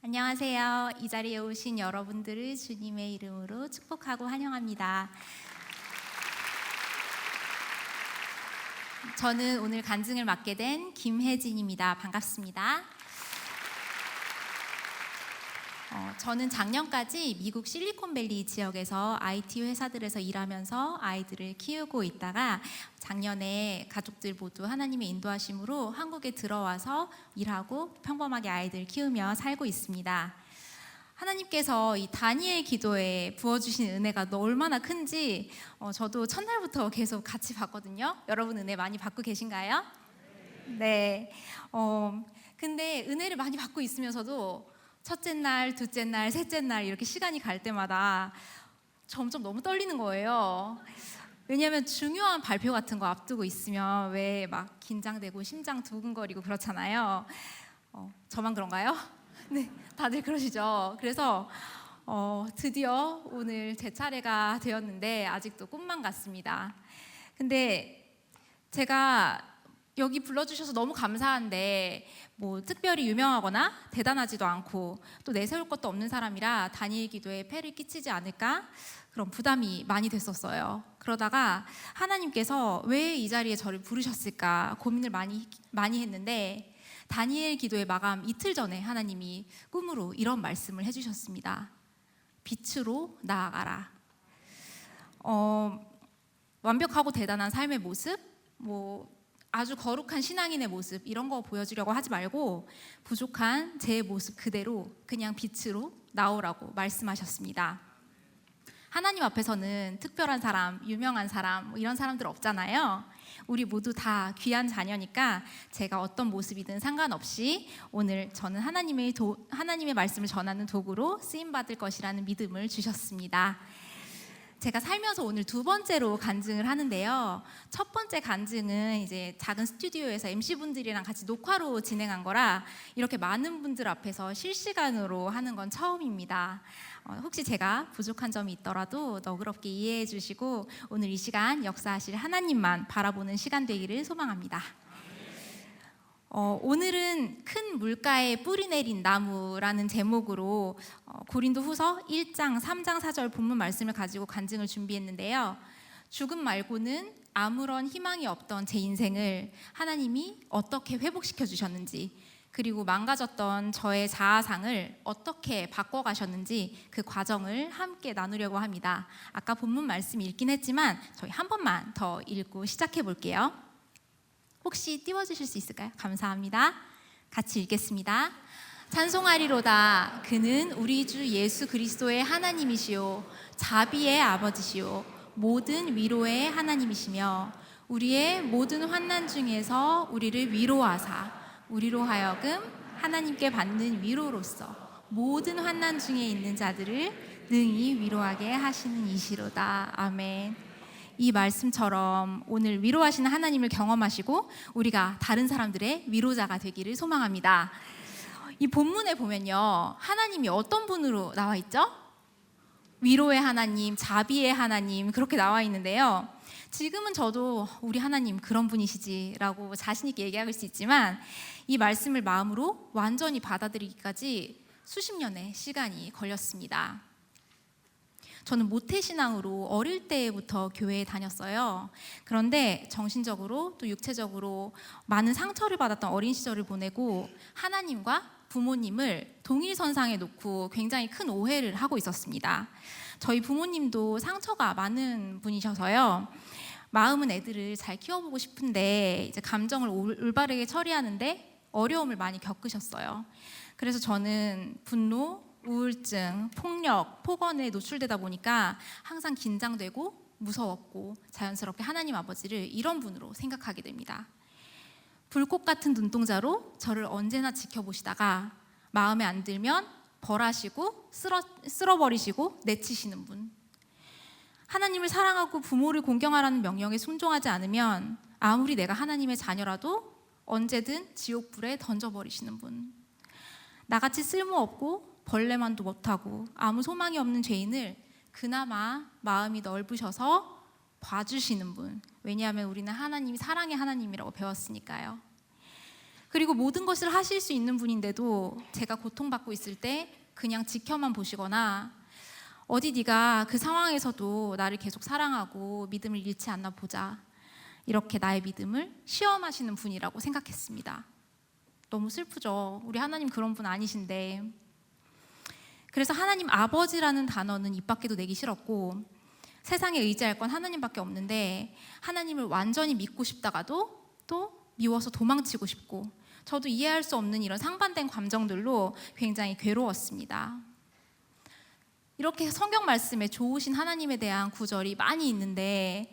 안녕하세요. 이 자리에 오신 여러분들을 주님의 이름으로 축복하고 환영합니다. 저는 오늘 간증을 맡게 된 김혜진입니다. 반갑습니다. 저는 작년까지 미국 실리콘밸리 지역에서 IT 회사들에서 일하면서 아이들을 키우고 있다가 작년에 가족들 모두 하나님의 인도하심으로 한국에 들어와서 일하고 평범하게 아이들 키우며 살고 있습니다. 하나님께서 이 다니엘 기도에 부어주신 은혜가 얼마나 큰지 저도 첫날부터 계속 같이 봤거든요. 여러분 은혜 많이 받고 계신가요? 네. 근데 은혜를 많이 받고 있으면서도 첫째 날, 둘째 날, 셋째 날 이렇게 시간이 갈 때마다 점점 너무 떨리는 거예요. 왜냐하면 중요한 발표 같은 거 앞두고 있으면 왜 막 긴장되고 심장 두근거리고 그렇잖아요. 저만 그런가요? 네, 다들 그러시죠. 그래서 드디어 오늘 제 차례가 되었는데 아직도 꿈만 같습니다. 근데 제가 여기 불러주셔서 너무 감사한데 뭐 특별히 유명하거나 대단하지도 않고 또 내세울 것도 없는 사람이라 다니엘 기도에 폐를 끼치지 않을까 그런 부담이 많이 됐었어요. 그러다가 하나님께서 왜 이 자리에 저를 부르셨을까 고민을 많이 했는데 다니엘 기도의 마감 이틀 전에 하나님이 꿈으로 이런 말씀을 해주셨습니다. 빛으로 나아가라. 완벽하고 대단한 삶의 모습, 아주 거룩한 신앙인의 모습 이런 거 보여주려고 하지 말고 부족한 제 모습 그대로 그냥 빛으로 나오라고 말씀하셨습니다. 하나님 앞에서는 특별한 사람, 유명한 사람 이런 사람들 없잖아요. 우리 모두 다 귀한 자녀니까 제가 어떤 모습이든 상관없이 오늘 저는 하나님의 말씀을 전하는 도구로 쓰임받을 것이라는 믿음을 주셨습니다. 제가 살면서 오늘 두 번째로 간증을 하는데요. 첫 번째 간증은 이제 작은 스튜디오에서 MC분들이랑 같이 녹화로 진행한 거라 이렇게 많은 분들 앞에서 실시간으로 하는 건 처음입니다. 혹시 제가 부족한 점이 있더라도 너그럽게 이해해 주시고 오늘 이 시간 역사하실 하나님만 바라보는 시간 되기를 소망합니다. 오늘은 큰 물가에 뿌리 내린 나무라는 제목으로 고린도후서 1장, 3장, 4절 본문 말씀을 가지고 간증을 준비했는데요. 죽음 말고는 아무런 희망이 없던 제 인생을 하나님이 어떻게 회복시켜 주셨는지 그리고 망가졌던 저의 자아상을 어떻게 바꿔가셨는지 그 과정을 함께 나누려고 합니다. 아까 본문 말씀 읽긴 했지만 저희 한 번만 더 읽고 시작해 볼게요. 혹시 띄워주실 수 있을까요? 감사합니다. 같이 읽겠습니다. 찬송하리로다. 그는 우리 주 예수 그리스도의 하나님이시요 자비의 아버지시요 모든 위로의 하나님이시며 우리의 모든 환난 중에서 우리를 위로하사 우리로 하여금 하나님께 받는 위로로서 모든 환난 중에 있는 자들을 능히 위로하게 하시는 이시로다. 아멘. 이 말씀처럼 오늘 위로하시는 하나님을 경험하시고 우리가 다른 사람들의 위로자가 되기를 소망합니다. 이 본문에 보면요, 하나님이 어떤 분으로 나와 있죠? 위로의 하나님, 자비의 하나님 그렇게 나와 있는데요. 지금은 저도 우리 하나님 그런 분이시지라고 자신 있게 얘기할 수 있지만 이 말씀을 마음으로 완전히 받아들이기까지 수십 년의 시간이 걸렸습니다. 저는 모태신앙으로 어릴 때부터 교회에 다녔어요. 그런데 정신적으로 또 육체적으로 많은 상처를 받았던 어린 시절을 보내고 하나님과 부모님을 동일선상에 놓고 굉장히 큰 오해를 하고 있었습니다. 저희 부모님도 상처가 많은 분이셔서요. 마음은 애들을 잘 키워보고 싶은데 이제 감정을 올바르게 처리하는데 어려움을 많이 겪으셨어요. 그래서 저는 분노, 우울증, 폭력, 폭언에 노출되다 보니까 항상 긴장되고 무서웠고 자연스럽게 하나님 아버지를 이런 분으로 생각하게 됩니다. 불꽃 같은 눈동자로 저를 언제나 지켜보시다가 마음에 안 들면 벌하시고 쓸어버리시고 내치시는 분. 하나님을 사랑하고 부모를 공경하라는 명령에 순종하지 않으면 아무리 내가 하나님의 자녀라도 언제든 지옥불에 던져버리시는 분. 나같이 쓸모없고 벌레만도 못하고 아무 소망이 없는 죄인을 그나마 마음이 넓으셔서 봐주시는 분. 왜냐하면 우리는 하나님이 사랑의 하나님이라고 배웠으니까요. 그리고 모든 것을 하실 수 있는 분인데도 제가 고통받고 있을 때 그냥 지켜만 보시거나 어디 네가 그 상황에서도 나를 계속 사랑하고 믿음을 잃지 않나 보자, 이렇게 나의 믿음을 시험하시는 분이라고 생각했습니다. 너무 슬프죠. 우리 하나님 그런 분 아니신데. 그래서 하나님 아버지라는 단어는 입 밖에도 내기 싫었고, 세상에 의지할 건 하나님밖에 없는데 하나님을 완전히 믿고 싶다가도 또 미워서 도망치고 싶고, 저도 이해할 수 없는 이런 상반된 감정들로 굉장히 괴로웠습니다. 이렇게 성경 말씀에 좋으신 하나님에 대한 구절이 많이 있는데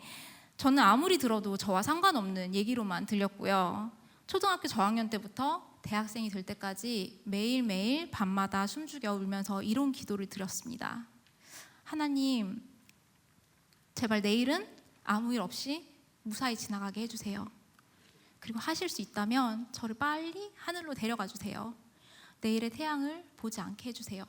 저는 아무리 들어도 저와 상관없는 얘기로만 들렸고요. 초등학교 저학년 때부터 대학생이 될 때까지 매일매일 밤마다 숨죽여 울면서 이런 기도를 드렸습니다. 하나님, 제발 내일은 아무 일 없이 무사히 지나가게 해주세요. 그리고 하실 수 있다면 저를 빨리 하늘로 데려가 주세요. 내일의 태양을 보지 않게 해주세요.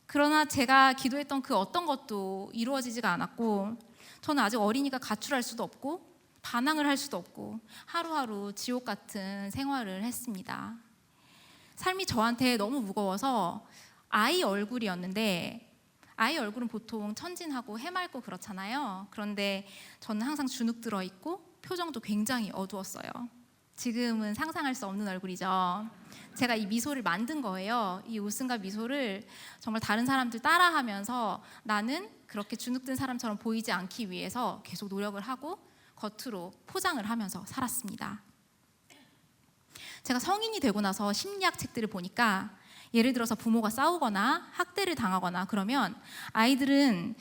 그러나 제가 기도했던 그 어떤 것도 이루어지지가 않았고, 저는 아직 어리니까 가출할 수도 없고 반항을 할 수도 없고 하루하루 지옥 같은 생활을 했습니다. 삶이 저한테 너무 무거워서 아이 얼굴이었는데, 아이 얼굴은 보통 천진하고 해맑고 그렇잖아요. 그런데 저는 항상 주눅 들어 있고 표정도 굉장히 어두웠어요. 지금은 상상할 수 없는 얼굴이죠. 제가 이 미소를 만든 거예요. 이 웃음과 미소를 정말 다른 사람들 따라하면서 나는 그렇게 주눅든 사람처럼 보이지 않기 위해서 계속 노력을 하고 겉으로 포장을 하면서 살았습니다. 제가 성인이 되고 나서 심리학 책들을 보니까, 예를 들어서 부모가 싸우거나 학대를 당하거나 그러면 아이들은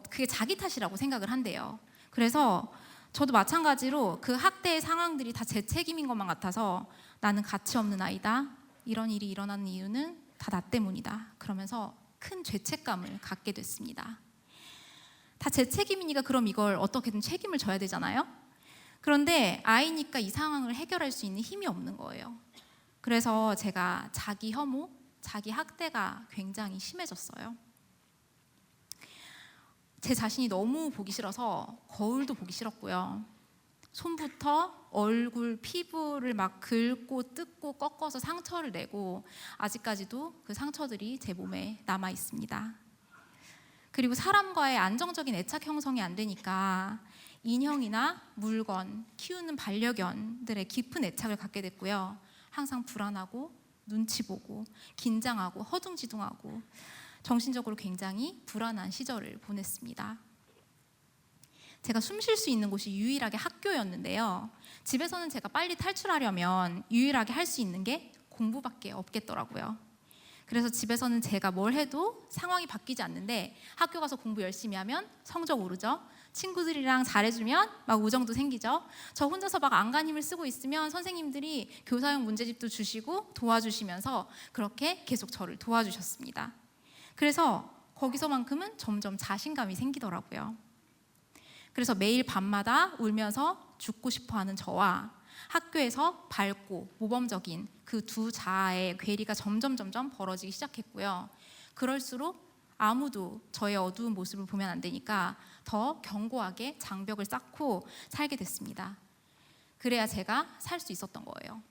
그게 자기 탓이라고 생각을 한대요. 그래서 저도 마찬가지로 그 학대의 상황들이 다 제 책임인 것만 같아서 나는 가치 없는 아이다, 이런 일이 일어나는 이유는 다 나 때문이다, 그러면서 큰 죄책감을 갖게 됐습니다. 다 제 책임이니까 그럼 이걸 어떻게든 책임을 져야 되잖아요. 그런데 아이니까 이 상황을 해결할 수 있는 힘이 없는 거예요. 그래서 제가 자기 혐오, 자기 학대가 굉장히 심해졌어요. 제 자신이 너무 보기 싫어서 거울도 보기 싫었고요. 손부터 얼굴, 피부를 막 긁고 뜯고 꺾어서 상처를 내고 아직까지도 그 상처들이 제 몸에 남아 있습니다. 그리고 사람과의 안정적인 애착 형성이 안 되니까 인형이나 물건, 키우는 반려견들의 깊은 애착을 갖게 됐고요. 항상 불안하고 눈치 보고 긴장하고 허둥지둥하고 정신적으로 굉장히 불안한 시절을 보냈습니다. 제가 숨 쉴 수 있는 곳이 유일하게 학교였는데요. 집에서는 제가 빨리 탈출하려면 유일하게 할 수 있는 게 공부밖에 없겠더라고요. 그래서 집에서는 제가 뭘 해도 상황이 바뀌지 않는데 학교 가서 공부 열심히 하면 성적 오르죠. 친구들이랑 잘해주면 막 우정도 생기죠. 저 혼자서 막 안간힘을 쓰고 있으면 선생님들이 교사용 문제집도 주시고 도와주시면서 그렇게 계속 저를 도와주셨습니다. 그래서 거기서만큼은 점점 자신감이 생기더라고요. 그래서 매일 밤마다 울면서 죽고 싶어하는 저와 학교에서 밝고 모범적인 그 두 자아의 괴리가 점점 벌어지기 시작했고요. 그럴수록 아무도 저의 어두운 모습을 보면 안 되니까 더 견고하게 장벽을 쌓고 살게 됐습니다. 그래야 제가 살 수 있었던 거예요.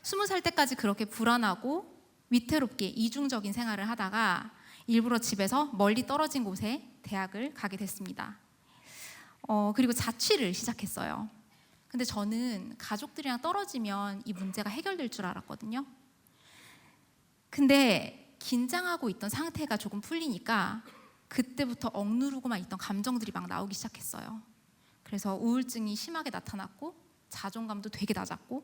20살 때까지 그렇게 불안하고 위태롭게 이중적인 생활을 하다가 일부러 집에서 멀리 떨어진 곳에 대학을 가게 됐습니다. 그리고 자취를 시작했어요. 근데 저는 가족들이랑 떨어지면 이 문제가 해결될 줄 알았거든요. 근데 긴장하고 있던 상태가 조금 풀리니까 그때부터 억누르고만 있던 감정들이 막 나오기 시작했어요. 그래서 우울증이 심하게 나타났고 자존감도 되게 낮았고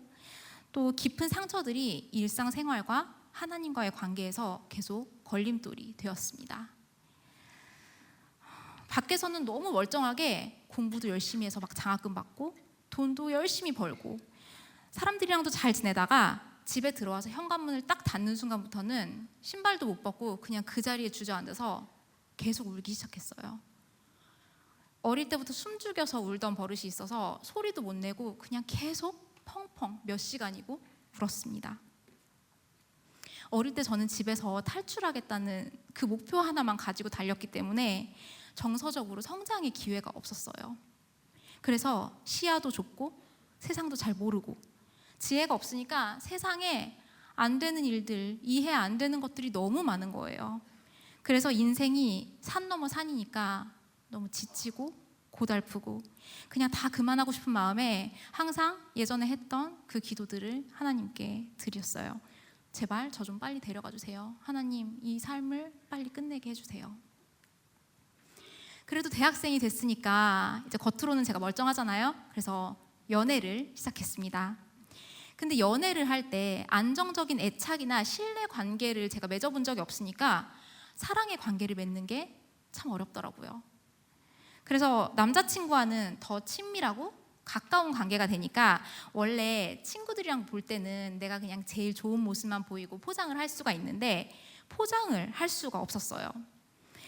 또 깊은 상처들이 일상생활과 하나님과의 관계에서 계속 걸림돌이 되었습니다. 밖에서는 너무 멀쩡하게 공부도 열심히 해서 막 장학금 받고 돈도 열심히 벌고 사람들이랑도 잘 지내다가 집에 들어와서 현관문을 딱 닫는 순간부터는 신발도 못 벗고 그냥 그 자리에 주저앉아서 계속 울기 시작했어요. 어릴 때부터 숨죽여서 울던 버릇이 있어서 소리도 못 내고 그냥 계속 펑펑 몇 시간이고 울었습니다. 어릴 때 저는 집에서 탈출하겠다는 그 목표 하나만 가지고 달렸기 때문에 정서적으로 성장의 기회가 없었어요. 그래서 시야도 좁고 세상도 잘 모르고 지혜가 없으니까 세상에 안 되는 일들, 이해 안 되는 것들이 너무 많은 거예요. 그래서 인생이 산 넘어 산이니까 너무 지치고 고달프고 그냥 다 그만하고 싶은 마음에 항상 예전에 했던 그 기도들을 하나님께 드렸어요. 제발 저 좀 빨리 데려가 주세요. 하나님, 이 삶을 빨리 끝내게 해주세요. 그래도 대학생이 됐으니까 이제 겉으로는 제가 멀쩡하잖아요. 그래서 연애를 시작했습니다. 근데 연애를 할 때 안정적인 애착이나 신뢰 관계를 제가 맺어본 적이 없으니까 사랑의 관계를 맺는 게 참 어렵더라고요. 그래서 남자친구와는 더 친밀하고 가까운 관계가 되니까 원래 친구들이랑 볼 때는 내가 그냥 제일 좋은 모습만 보이고 포장을 할 수가 있는데 포장을 할 수가 없었어요.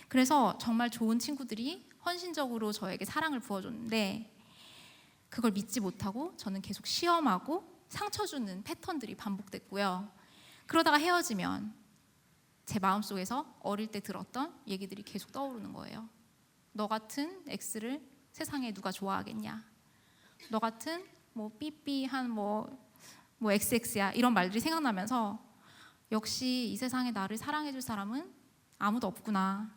그래서 정말 좋은 친구들이 헌신적으로 저에게 사랑을 부어줬는데 그걸 믿지 못하고 저는 계속 시험하고 상처 주는 패턴들이 반복됐고요. 그러다가 헤어지면 제 마음속에서 어릴 때 들었던 얘기들이 계속 떠오르는 거예요. 너 같은 X를 세상에 누가 좋아하겠냐? 너 같은 뭐 삐삐한 뭐 XX야 이런 말들이 생각나면서 역시 이 세상에 나를 사랑해줄 사람은 아무도 없구나.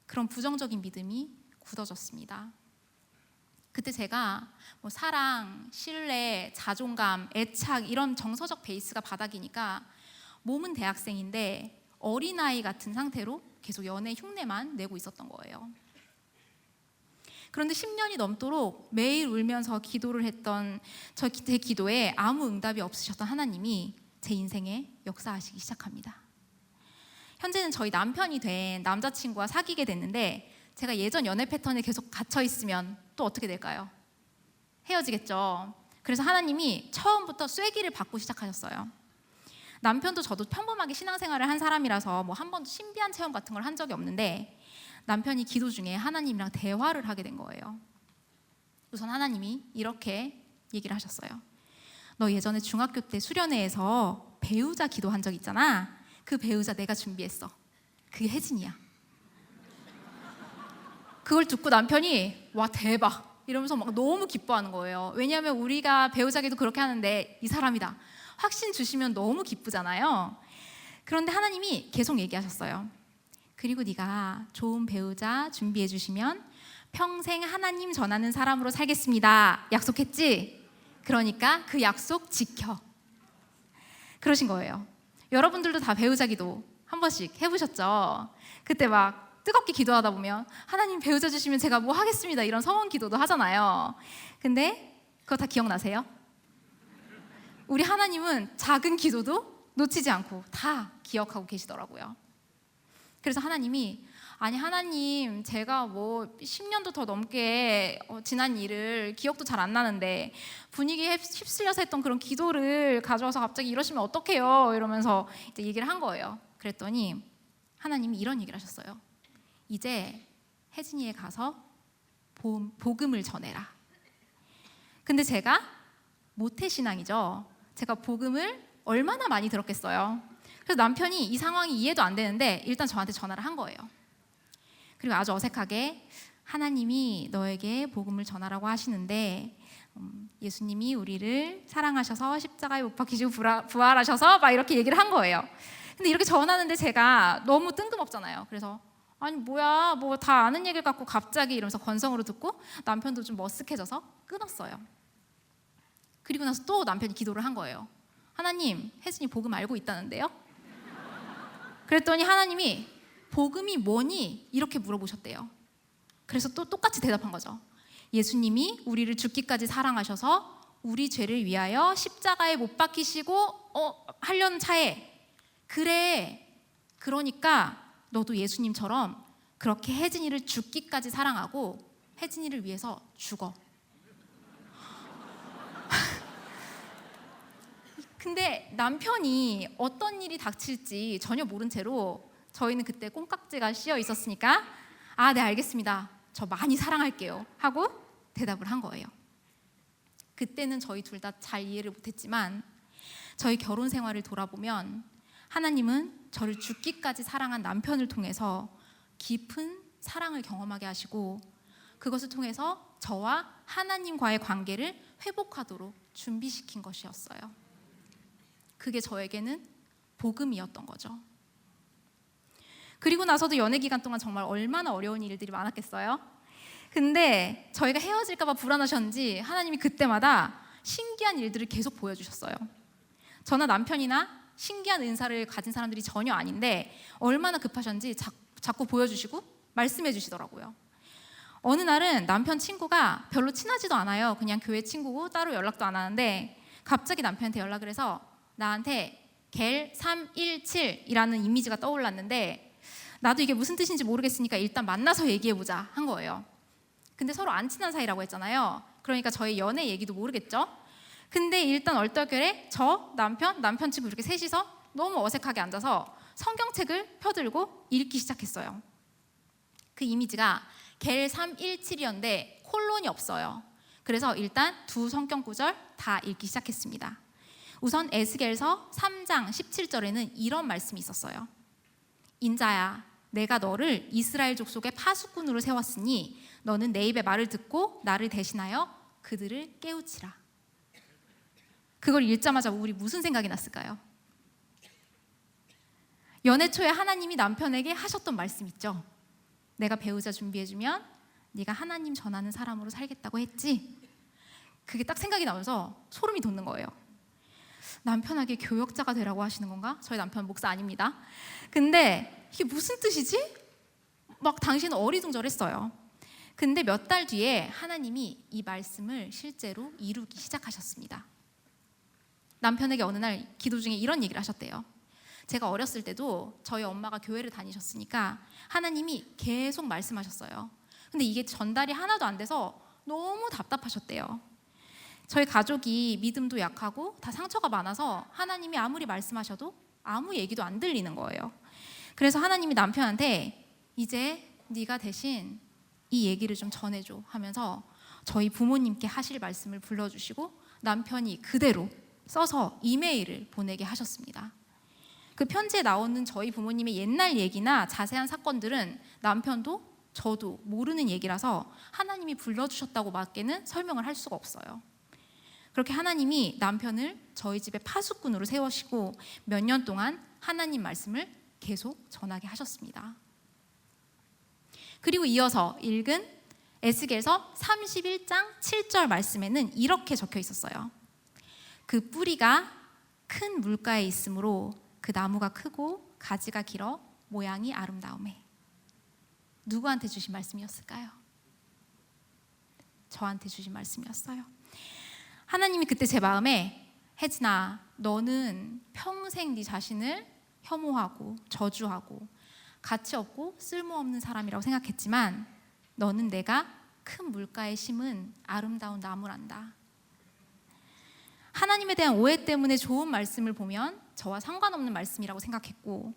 그런 부정적인 믿음이 굳어졌습니다. 그때 제가 뭐 사랑, 신뢰, 자존감, 애착 이런 정서적 베이스가 바닥이니까 몸은 대학생인데 어린아이 같은 상태로 계속 연애 흉내만 내고 있었던 거예요. 그런데 10년이 넘도록 매일 울면서 기도를 했던 제 기도에 아무 응답이 없으셨던 하나님이 제 인생에 역사하시기 시작합니다. 현재는 저희 남편이 된 남자친구와 사귀게 됐는데 제가 예전 연애 패턴에 계속 갇혀 있으면 또 어떻게 될까요? 헤어지겠죠. 그래서 하나님이 처음부터 쐐기를 받고 시작하셨어요. 남편도 저도 평범하게 신앙생활을 한 사람이라서 뭐 한 번도 신비한 체험 같은 걸 한 적이 없는데 남편이 기도 중에 하나님이랑 대화를 하게 된 거예요. 우선 하나님이 이렇게 얘기를 하셨어요. 너 예전에 중학교 때 수련회에서 배우자 기도한 적 있잖아. 그 배우자 내가 준비했어. 그게 혜진이야. 그걸 듣고 남편이 와 대박 이러면서 막 너무 기뻐하는 거예요. 왜냐하면 우리가 배우자 기도 그렇게 하는데 이 사람이다. 확신 주시면 너무 기쁘잖아요. 그런데 하나님이 계속 얘기하셨어요. 그리고 네가 좋은 배우자 준비해 주시면 평생 하나님 전하는 사람으로 살겠습니다. 약속했지? 그러니까 그 약속 지켜. 그러신 거예요. 여러분들도 다 배우자 기도 한 번씩 해보셨죠? 그때 막 뜨겁게 기도하다 보면 하나님 배우자 주시면 제가 뭐 하겠습니다 이런 서원 기도도 하잖아요. 근데 그거 다 기억나세요? 우리 하나님은 작은 기도도 놓치지 않고 다 기억하고 계시더라고요. 그래서 하나님이 아니 하나님 제가 뭐 10년도 더 넘게 지난 일을 기억도 잘 안 나는데 분위기에 휩쓸려서 했던 그런 기도를 가져와서 갑자기 이러시면 어떡해요 이러면서 이제 얘기를 한 거예요. 그랬더니 하나님이 이런 얘기를 하셨어요. 이제 혜진이에 가서 복음을 전해라. 근데 제가 모태신앙이죠. 제가 복음을 얼마나 많이 들었겠어요. 그래서 남편이 이 상황이 이해도 안 되는데 일단 저한테 전화를 한 거예요. 그리고 아주 어색하게 하나님이 너에게 복음을 전하라고 하시는데 예수님이 우리를 사랑하셔서 십자가에 못 박히시고 부활하셔서 막 이렇게 얘기를 한 거예요. 근데 이렇게 전하는데 제가 너무 뜬금없잖아요. 그래서 아니 뭐야 뭐 다 아는 얘기를 갖고 갑자기 이러면서 건성으로 듣고 남편도 좀 머쓱해져서 끊었어요. 그리고 나서 또 남편이 기도를 한 거예요. 하나님, 혜진이 복음 알고 있다는데요? 그랬더니 하나님이 복음이 뭐니? 이렇게 물어보셨대요. 그래서 또 똑같이 대답한 거죠. 예수님이 우리를 죽기까지 사랑하셔서 우리 죄를 위하여 십자가에 못 박히시고 하려는 차에 그래. 그러니까 너도 예수님처럼 그렇게 혜진이를 죽기까지 사랑하고 혜진이를 위해서 죽어. 근데 남편이 어떤 일이 닥칠지 전혀 모른 채로 저희는 그때 콩깍지가 씌어 있었으니까 아, 네 알겠습니다. 저 많이 사랑할게요 하고 대답을 한 거예요. 그때는 저희 둘 다 잘 이해를 못했지만 저희 결혼 생활을 돌아보면 하나님은 저를 죽기까지 사랑한 남편을 통해서 깊은 사랑을 경험하게 하시고 그것을 통해서 저와 하나님과의 관계를 회복하도록 준비시킨 것이었어요. 그게 저에게는 복음이었던 거죠. 그리고 나서도 연애 기간 동안 정말 얼마나 어려운 일들이 많았겠어요. 근데 저희가 헤어질까 봐 불안하셨는지 하나님이 그때마다 신기한 일들을 계속 보여주셨어요. 저나 남편이나 신기한 은사를 가진 사람들이 전혀 아닌데 얼마나 급하셨는지 자꾸 보여주시고 말씀해 주시더라고요. 어느 날은 남편 친구가 별로 친하지도 않아요. 그냥 교회 친구고 따로 연락도 안 하는데 갑자기 남편한테 연락을 해서 나한테 겔 317이라는 이미지가 떠올랐는데 나도 이게 무슨 뜻인지 모르겠으니까 일단 만나서 얘기해보자 한 거예요. 근데 서로 안 친한 사이라고 했잖아요. 그러니까 저희 연애 얘기도 모르겠죠. 근데 일단 얼떨결에 저, 남편 친구 이렇게 셋이서 너무 어색하게 앉아서 성경책을 펴들고 읽기 시작했어요. 그 이미지가 겔 317이었는데 콜론이 없어요. 그래서 일단 두 성경 구절 다 읽기 시작했습니다. 우선 에스겔서 3장 17절에는 이런 말씀이 있었어요. 인자야, 내가 너를 이스라엘 족속의 파수꾼으로 세웠으니 너는 내 입의 말을 듣고 나를 대신하여 그들을 깨우치라. 그걸 읽자마자 우리 무슨 생각이 났을까요? 연애 초에 하나님이 남편에게 하셨던 말씀 있죠. 내가 배우자 준비해주면 네가 하나님 전하는 사람으로 살겠다고 했지. 그게 딱 생각이 나면서 소름이 돋는 거예요. 남편에게 교역자가 되라고 하시는 건가? 저희 남편 목사 아닙니다. 근데 이게 무슨 뜻이지? 막 당시에는 어리둥절했어요. 근데 몇 달 뒤에 하나님이 이 말씀을 실제로 이루기 시작하셨습니다. 남편에게 어느 날 기도 중에 이런 얘기를 하셨대요. 제가 어렸을 때도 저희 엄마가 교회를 다니셨으니까 하나님이 계속 말씀하셨어요. 근데 이게 전달이 하나도 안 돼서 너무 답답하셨대요. 저희 가족이 믿음도 약하고 다 상처가 많아서 하나님이 아무리 말씀하셔도 아무 얘기도 안 들리는 거예요. 그래서 하나님이 남편한테 이제 네가 대신 이 얘기를 좀 전해줘 하면서 저희 부모님께 하실 말씀을 불러주시고 남편이 그대로 써서 이메일을 보내게 하셨습니다. 그 편지에 나오는 저희 부모님의 옛날 얘기나 자세한 사건들은 남편도 저도 모르는 얘기라서 하나님이 불러주셨다고 밖에는 설명을 할 수가 없어요. 그렇게 하나님이 남편을 저희 집의 파수꾼으로 세우시고 몇 년 동안 하나님 말씀을 계속 전하게 하셨습니다. 그리고 이어서 읽은 에스겔서 31장 7절 말씀에는 이렇게 적혀 있었어요. 그 뿌리가 큰 물가에 있으므로 그 나무가 크고 가지가 길어 모양이 아름다우매. 누구한테 주신 말씀이었을까요? 저한테 주신 말씀이었어요. 하나님이 그때 제 마음에 혜진아, 너는 평생 네 자신을 혐오하고 저주하고 가치 없고 쓸모없는 사람이라고 생각했지만 너는 내가 큰 물가에 심은 아름다운 나무란다. 하나님에 대한 오해 때문에 좋은 말씀을 보면 저와 상관없는 말씀이라고 생각했고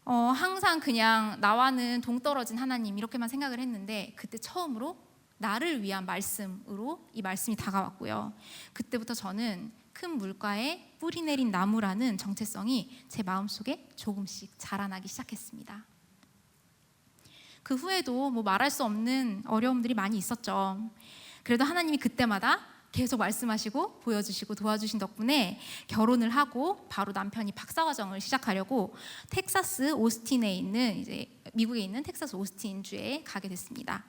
항상 그냥 나와는 동떨어진 하나님 이렇게만 생각을 했는데 그때 처음으로 나를 위한 말씀으로 이 말씀이 다가왔고요. 그때부터 저는 큰 물가에 뿌리 내린 나무라는 정체성이 제 마음속에 조금씩 자라나기 시작했습니다. 그 후에도 말할 수 없는 어려움들이 많이 있었죠. 그래도 하나님이 그때마다 계속 말씀하시고 보여주시고 도와주신 덕분에 결혼을 하고 바로 남편이 박사과정을 시작하려고 텍사스 오스틴에 있는 이제 미국에 있는 텍사스 오스틴주에 가게 됐습니다.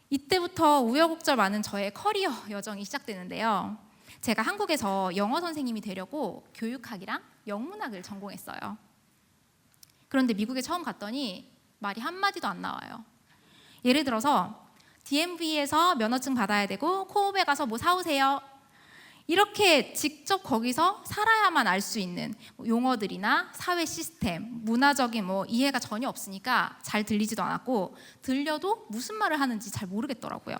이때부터 우여곡절 많은 저의 커리어 여정이 시작되는데요. 제가 한국에서 영어 선생님이 되려고 교육학이랑 영문학을 전공했어요. 그런데 미국에 처음 갔더니 말이 한마디도 안 나와요. 예를 들어서 DMV에서 면허증 받아야 되고 코업에 가서 뭐 사오세요. 이렇게 직접 거기서 살아야만 알 수 있는 용어들이나 사회 시스템, 문화적인 이해가 전혀 없으니까 잘 들리지도 않았고 들려도 무슨 말을 하는지 잘 모르겠더라고요.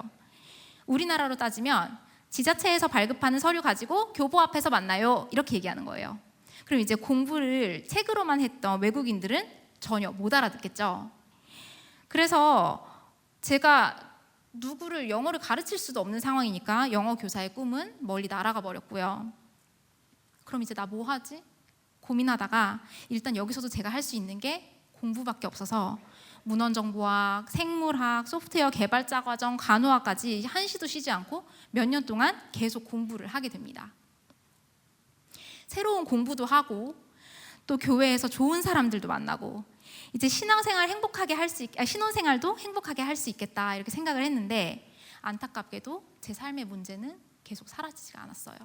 우리나라로 따지면 지자체에서 발급하는 서류 가지고 교보 앞에서 만나요 이렇게 얘기하는 거예요. 그럼 이제 공부를 책으로만 했던 외국인들은 전혀 못 알아듣겠죠. 그래서 제가 누구를 영어를 가르칠 수도 없는 상황이니까 영어 교사의 꿈은 멀리 날아가 버렸고요. 그럼 이제 나 뭐 하지? 고민하다가 일단 여기서도 제가 할 수 있는 게 공부밖에 없어서 문헌정보학, 생물학, 소프트웨어 개발자 과정, 간호학까지 한시도 쉬지 않고 몇 년 동안 계속 공부를 하게 됩니다. 새로운 공부도 하고 또 교회에서 좋은 사람들도 만나고 이제 신앙생활 행복하게 할 수 신혼생활도 행복하게 할 수 있겠다 이렇게 생각을 했는데 안타깝게도 제 삶의 문제는 계속 사라지지가 않았어요.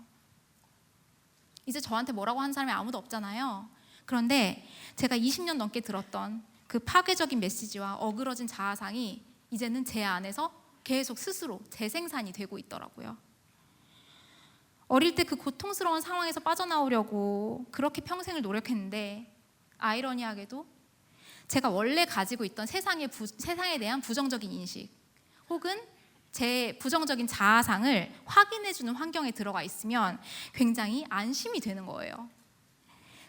이제 저한테 뭐라고 하는 사람이 아무도 없잖아요. 그런데 제가 20년 넘게 들었던 그 파괴적인 메시지와 어그러진 자아상이 이제는 제 안에서 계속 스스로 재생산이 되고 있더라고요. 어릴 때 그 고통스러운 상황에서 빠져나오려고 그렇게 평생을 노력했는데 아이러니하게도 제가 원래 가지고 있던 세상에 대한 부정적인 인식 혹은 제 부정적인 자아상을 확인해주는 환경에 들어가 있으면 굉장히 안심이 되는 거예요.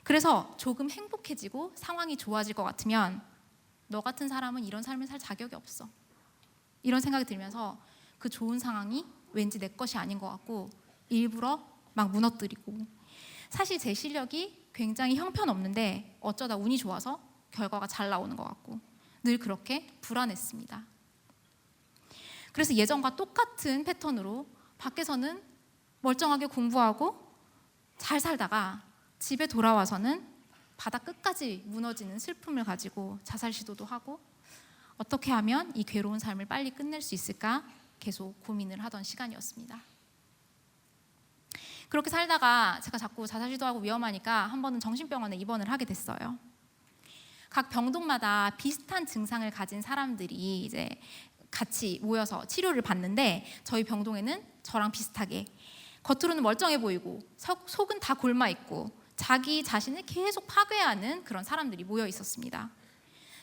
그래서 조금 행복해지고 상황이 좋아질 것 같으면 너 같은 사람은 이런 삶을 살 자격이 없어. 이런 생각이 들면서 그 좋은 상황이 왠지 내 것이 아닌 것 같고 일부러 막 무너뜨리고 사실 제 실력이 굉장히 형편없는데 어쩌다 운이 좋아서 결과가 잘 나오는 것 같고 늘 그렇게 불안했습니다. 그래서 예전과 똑같은 패턴으로 밖에서는 멀쩡하게 공부하고 잘 살다가 집에 돌아와서는 바닥 끝까지 무너지는 슬픔을 가지고 자살 시도도 하고 어떻게 하면 이 괴로운 삶을 빨리 끝낼 수 있을까 계속 고민을 하던 시간이었습니다. 그렇게 살다가 제가 자꾸 자살 시도하고 위험하니까 한 번은 정신병원에 입원을 하게 됐어요. 각 병동마다 비슷한 증상을 가진 사람들이 이제 같이 모여서 치료를 받는데 저희 병동에는 저랑 비슷하게 겉으로는 멀쩡해 보이고 속은 다 골마 있고 자기 자신을 계속 파괴하는 그런 사람들이 모여 있었습니다.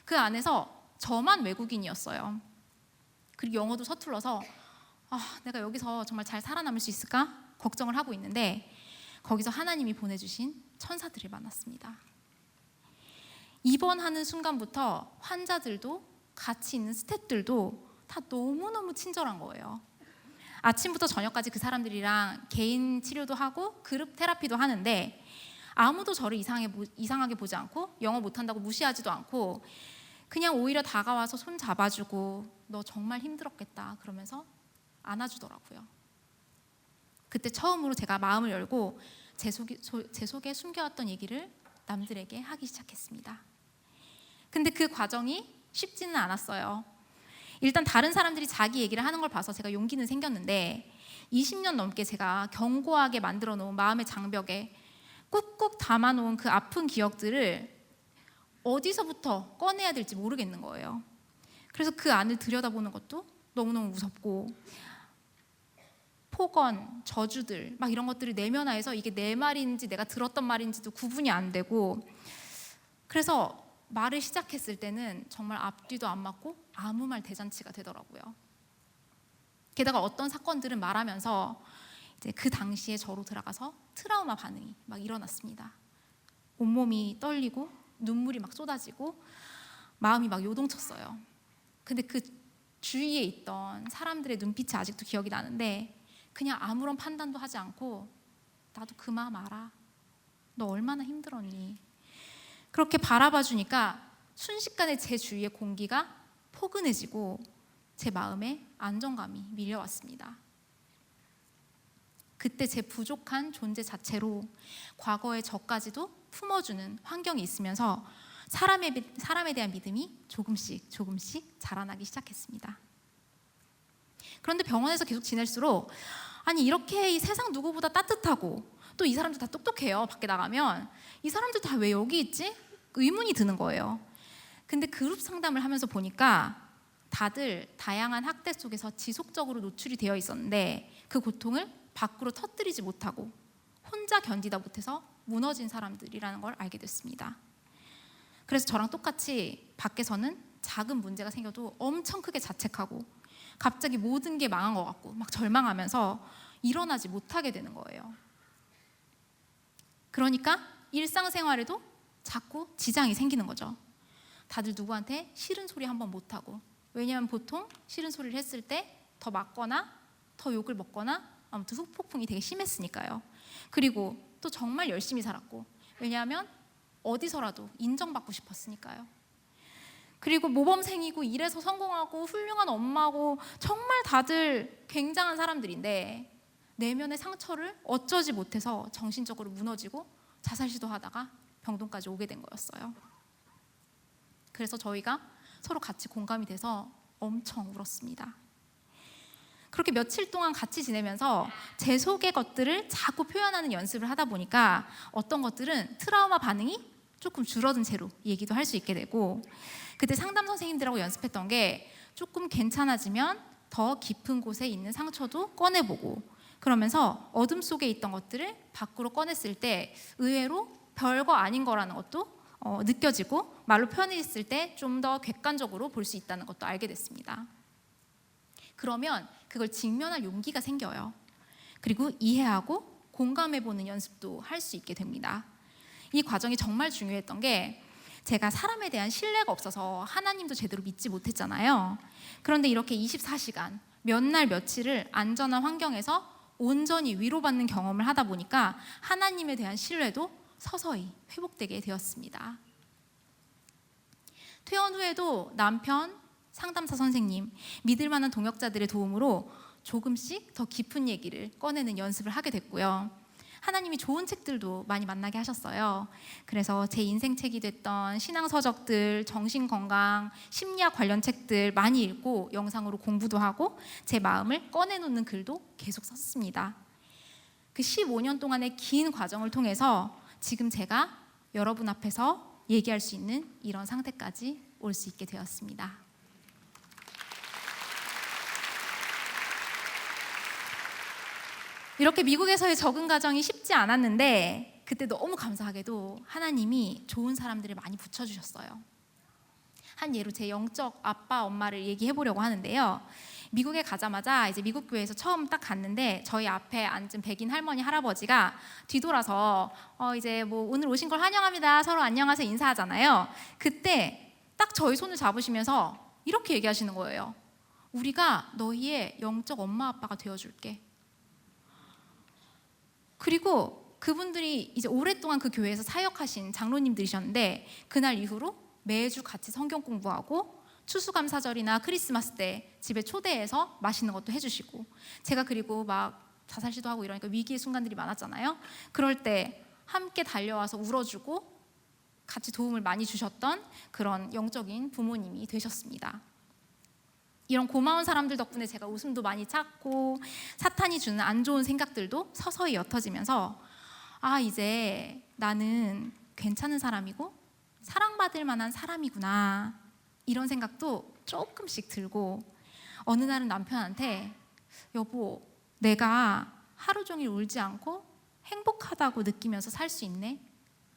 그 안에서 저만 외국인이었어요. 그리고 영어도 서툴러서 내가 여기서 정말 잘 살아남을 수 있을까 걱정을 하고 있는데 거기서 하나님이 보내주신 천사들을 만났습니다. 입원하는 순간부터 환자들도 같이 있는 스태프들도 다 너무너무 친절한 거예요. 아침부터 저녁까지 그 사람들이랑 개인 치료도 하고 그룹 테라피도 하는데 아무도 저를 이상하게 보지 않고 영어 못한다고 무시하지도 않고 그냥 오히려 다가와서 손 잡아주고 너 정말 힘들었겠다 그러면서 안아주더라고요. 그때 처음으로 제가 마음을 열고 제 속에 숨겨왔던 얘기를 남들에게 하기 시작했습니다. 근데 그 과정이 쉽지는 않았어요. 일단 다른 사람들이 자기 얘기를 하는 걸 봐서 제가 용기는 생겼는데 20년 넘게 제가 견고하게 만들어 놓은 마음의 장벽에 꾹꾹 담아 놓은 그 아픈 기억들을 어디서부터 꺼내야 될지 모르겠는 거예요. 그래서 그 안을 들여다보는 것도 너무너무 무섭고 폭언, 저주들 막 이런 것들을 내면화해서 이게 내 말인지 내가 들었던 말인지도 구분이 안 되고 그래서 말을 시작했을 때는 정말 앞뒤도 안 맞고 아무 말 대잔치가 되더라고요. 게다가 어떤 사건들은 말하면서 이제 그 당시에 저로 들어가서 트라우마 반응이 막 일어났습니다. 온몸이 떨리고 눈물이 막 쏟아지고 마음이 막 요동쳤어요. 근데 그 주위에 있던 사람들의 눈빛이 아직도 기억이 나는데 그냥 아무런 판단도 하지 않고 나도 그 마음 알아. 너 얼마나 힘들었니? 그렇게 바라봐 주니까 순식간에 제 주위의 공기가 포근해지고 제 마음에 안정감이 밀려왔습니다. 그때 제 부족한 존재 자체로 과거의 저까지도 품어주는 환경이 있으면서 사람에 대한 믿음이 조금씩 자라나기 시작했습니다. 그런데 병원에서 계속 지낼수록 아니 이렇게 이 세상 누구보다 따뜻하고 또 이 사람들 다 똑똑해요. 밖에 나가면 이 사람들 다 왜 여기 있지? 의문이 드는 거예요. 근데 그룹 상담을 하면서 보니까 다들 다양한 학대 속에서 지속적으로 노출이 되어 있었는데 그 고통을 밖으로 터뜨리지 못하고 혼자 견디다 못해서 무너진 사람들이라는 걸 알게 됐습니다. 그래서 저랑 똑같이 밖에서는 작은 문제가 생겨도 엄청 크게 자책하고 갑자기 모든 게 망한 것 같고 막 절망하면서 일어나지 못하게 되는 거예요. 그러니까 일상생활에도 자꾸 지장이 생기는 거죠. 다들 누구한테 싫은 소리 한번 못하고 왜냐하면 보통 싫은 소리를 했을 때 더 맞거나 더 욕을 먹거나 아무튼 후폭풍이 되게 심했으니까요. 그리고 또 정말 열심히 살았고 왜냐하면 어디서라도 인정받고 싶었으니까요. 그리고 모범생이고 이래서 성공하고 훌륭한 엄마고 정말 다들 굉장한 사람들인데 내면의 상처를 어쩌지 못해서 정신적으로 무너지고 자살 시도하다가 병동까지 오게 된 거였어요. 그래서 저희가 서로 같이 공감이 돼서 엄청 울었습니다. 그렇게 며칠 동안 같이 지내면서 제 속의 것들을 자꾸 표현하는 연습을 하다 보니까 어떤 것들은 트라우마 반응이 조금 줄어든 채로 얘기도 할 수 있게 되고, 그때 상담 선생님들하고 연습했던 게 조금 괜찮아지면 더 깊은 곳에 있는 상처도 꺼내보고, 그러면서 어둠 속에 있던 것들을 밖으로 꺼냈을 때 의외로 별거 아닌 거라는 것도 느껴지고, 말로 표현했을 때 좀 더 객관적으로 볼 수 있다는 것도 알게 됐습니다. 그러면 그걸 직면할 용기가 생겨요. 그리고 이해하고 공감해보는 연습도 할 수 있게 됩니다. 이 과정이 정말 중요했던 게, 제가 사람에 대한 신뢰가 없어서 하나님도 제대로 믿지 못했잖아요. 그런데 이렇게 24시간 몇 날 며칠을 안전한 환경에서 온전히 위로받는 경험을 하다 보니까 하나님에 대한 신뢰도 서서히 회복되게 되었습니다. 퇴원 후에도 남편, 상담사 선생님, 믿을 만한 동역자들의 도움으로 조금씩 더 깊은 얘기를 꺼내는 연습을 하게 됐고요. 하나님이 좋은 책들도 많이 만나게 하셨어요. 그래서 제 인생책이 됐던 신앙서적들, 정신건강, 심리학 관련 책들 많이 읽고 영상으로 공부도 하고 제 마음을 꺼내놓는 글도 계속 썼습니다. 그 15년 동안의 긴 과정을 통해서 지금 제가 여러분 앞에서 얘기할 수 있는 이런 상태까지 올 수 있게 되었습니다. 이렇게 미국에서의 적응 과정이 쉽지 않았는데 그때 너무 감사하게도 하나님이 좋은 사람들을 많이 붙여주셨어요. 한 예로 제 영적 아빠, 엄마를 얘기해 보려고 하는데요. 미국에 가자마자 이제 미국 교회에서 처음 딱 갔는데 저희 앞에 앉은 백인 할머니, 할아버지가 뒤돌아서 이제 뭐 오늘 오신 걸 환영합니다. 서로 안녕하세요 인사하잖아요. 그때 딱 저희 손을 잡으시면서 이렇게 얘기하시는 거예요. 우리가 너희의 영적 엄마, 아빠가 되어줄게. 그리고 그분들이 이제 오랫동안 그 교회에서 사역하신 장로님들이셨는데 그날 이후로 매주 같이 성경 공부하고 추수감사절이나 크리스마스 때 집에 초대해서 맛있는 것도 해주시고, 제가 그리고 막 자살 시도하고 이러니까 위기의 순간들이 많았잖아요. 그럴 때 함께 달려와서 울어주고 같이 도움을 많이 주셨던 그런 영적인 부모님이 되셨습니다. 이런 고마운 사람들 덕분에 제가 웃음도 많이 찾고 사탄이 주는 안 좋은 생각들도 서서히 옅어지면서 이제 나는 괜찮은 사람이고 사랑받을 만한 사람이구나, 이런 생각도 조금씩 들고, 어느 날은 남편한테 여보, 내가 하루 종일 울지 않고 행복하다고 느끼면서 살 수 있네?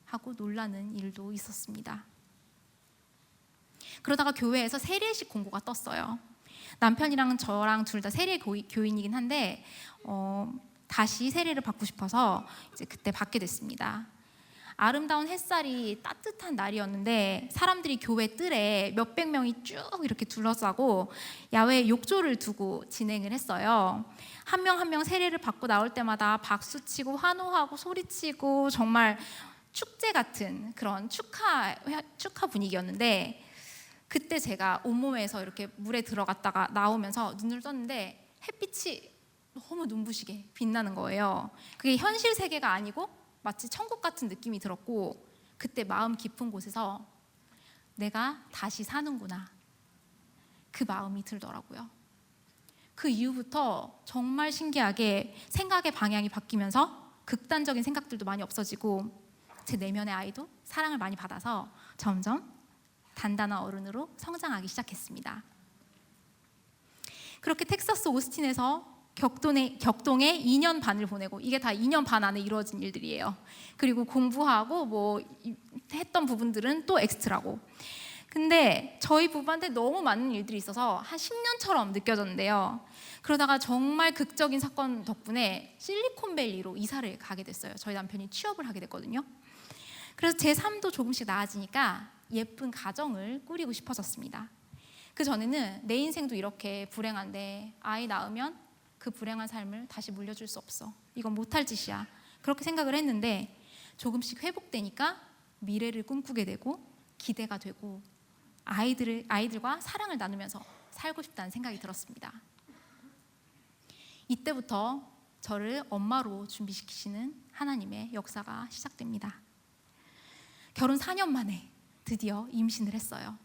하고 놀라는 일도 있었습니다. 그러다가 교회에서 세례식 공고가 떴어요. 남편이랑 저랑 둘 다 세례 교인이긴 한데 다시 세례를 받고 싶어서 이제 그때 받게 됐습니다. 아름다운 햇살이 따뜻한 날이었는데 사람들이 교회 뜰에 몇백 명이 쭉 이렇게 둘러싸고 야외에 욕조를 두고 진행을 했어요. 한 명 한 명 세례를 받고 나올 때마다 박수치고 환호하고 소리치고 정말 축제 같은 그런 축하 분위기였는데, 그때 제가 온몸에서 이렇게 물에 들어갔다가 나오면서 눈을 떴는데 햇빛이 너무 눈부시게 빛나는 거예요. 그게 현실 세계가 아니고 마치 천국 같은 느낌이 들었고, 그때 마음 깊은 곳에서 내가 다시 사는구나, 그 마음이 들더라고요. 그 이후부터 정말 신기하게 생각의 방향이 바뀌면서 극단적인 생각들도 많이 없어지고 제 내면의 아이도 사랑을 많이 받아서 점점 단단한 어른으로 성장하기 시작했습니다. 그렇게 텍사스 오스틴에서 격동에 2년 반을 보내고, 이게 다 2년 반 안에 이루어진 일들이에요. 그리고 공부하고 뭐 했던 부분들은 또 엑스트라고. 근데 저희 부부한테 너무 많은 일들이 있어서 한 10년처럼 느껴졌는데요. 그러다가 정말 극적인 사건 덕분에 실리콘밸리로 이사를 가게 됐어요. 저희 남편이 취업을 하게 됐거든요. 그래서 제 삶도 조금씩 나아지니까 예쁜 가정을 꾸리고 싶어졌습니다. 그 전에는 내 인생도 이렇게 불행한데 아이 낳으면 그 불행한 삶을 다시 물려줄 수 없어, 이건 못할 짓이야, 그렇게 생각을 했는데 조금씩 회복되니까 미래를 꿈꾸게 되고 기대가 되고 아이들과 사랑을 나누면서 살고 싶다는 생각이 들었습니다. 이때부터 저를 엄마로 준비시키시는 하나님의 역사가 시작됩니다. 결혼 4년 만에 드디어 임신을 했어요.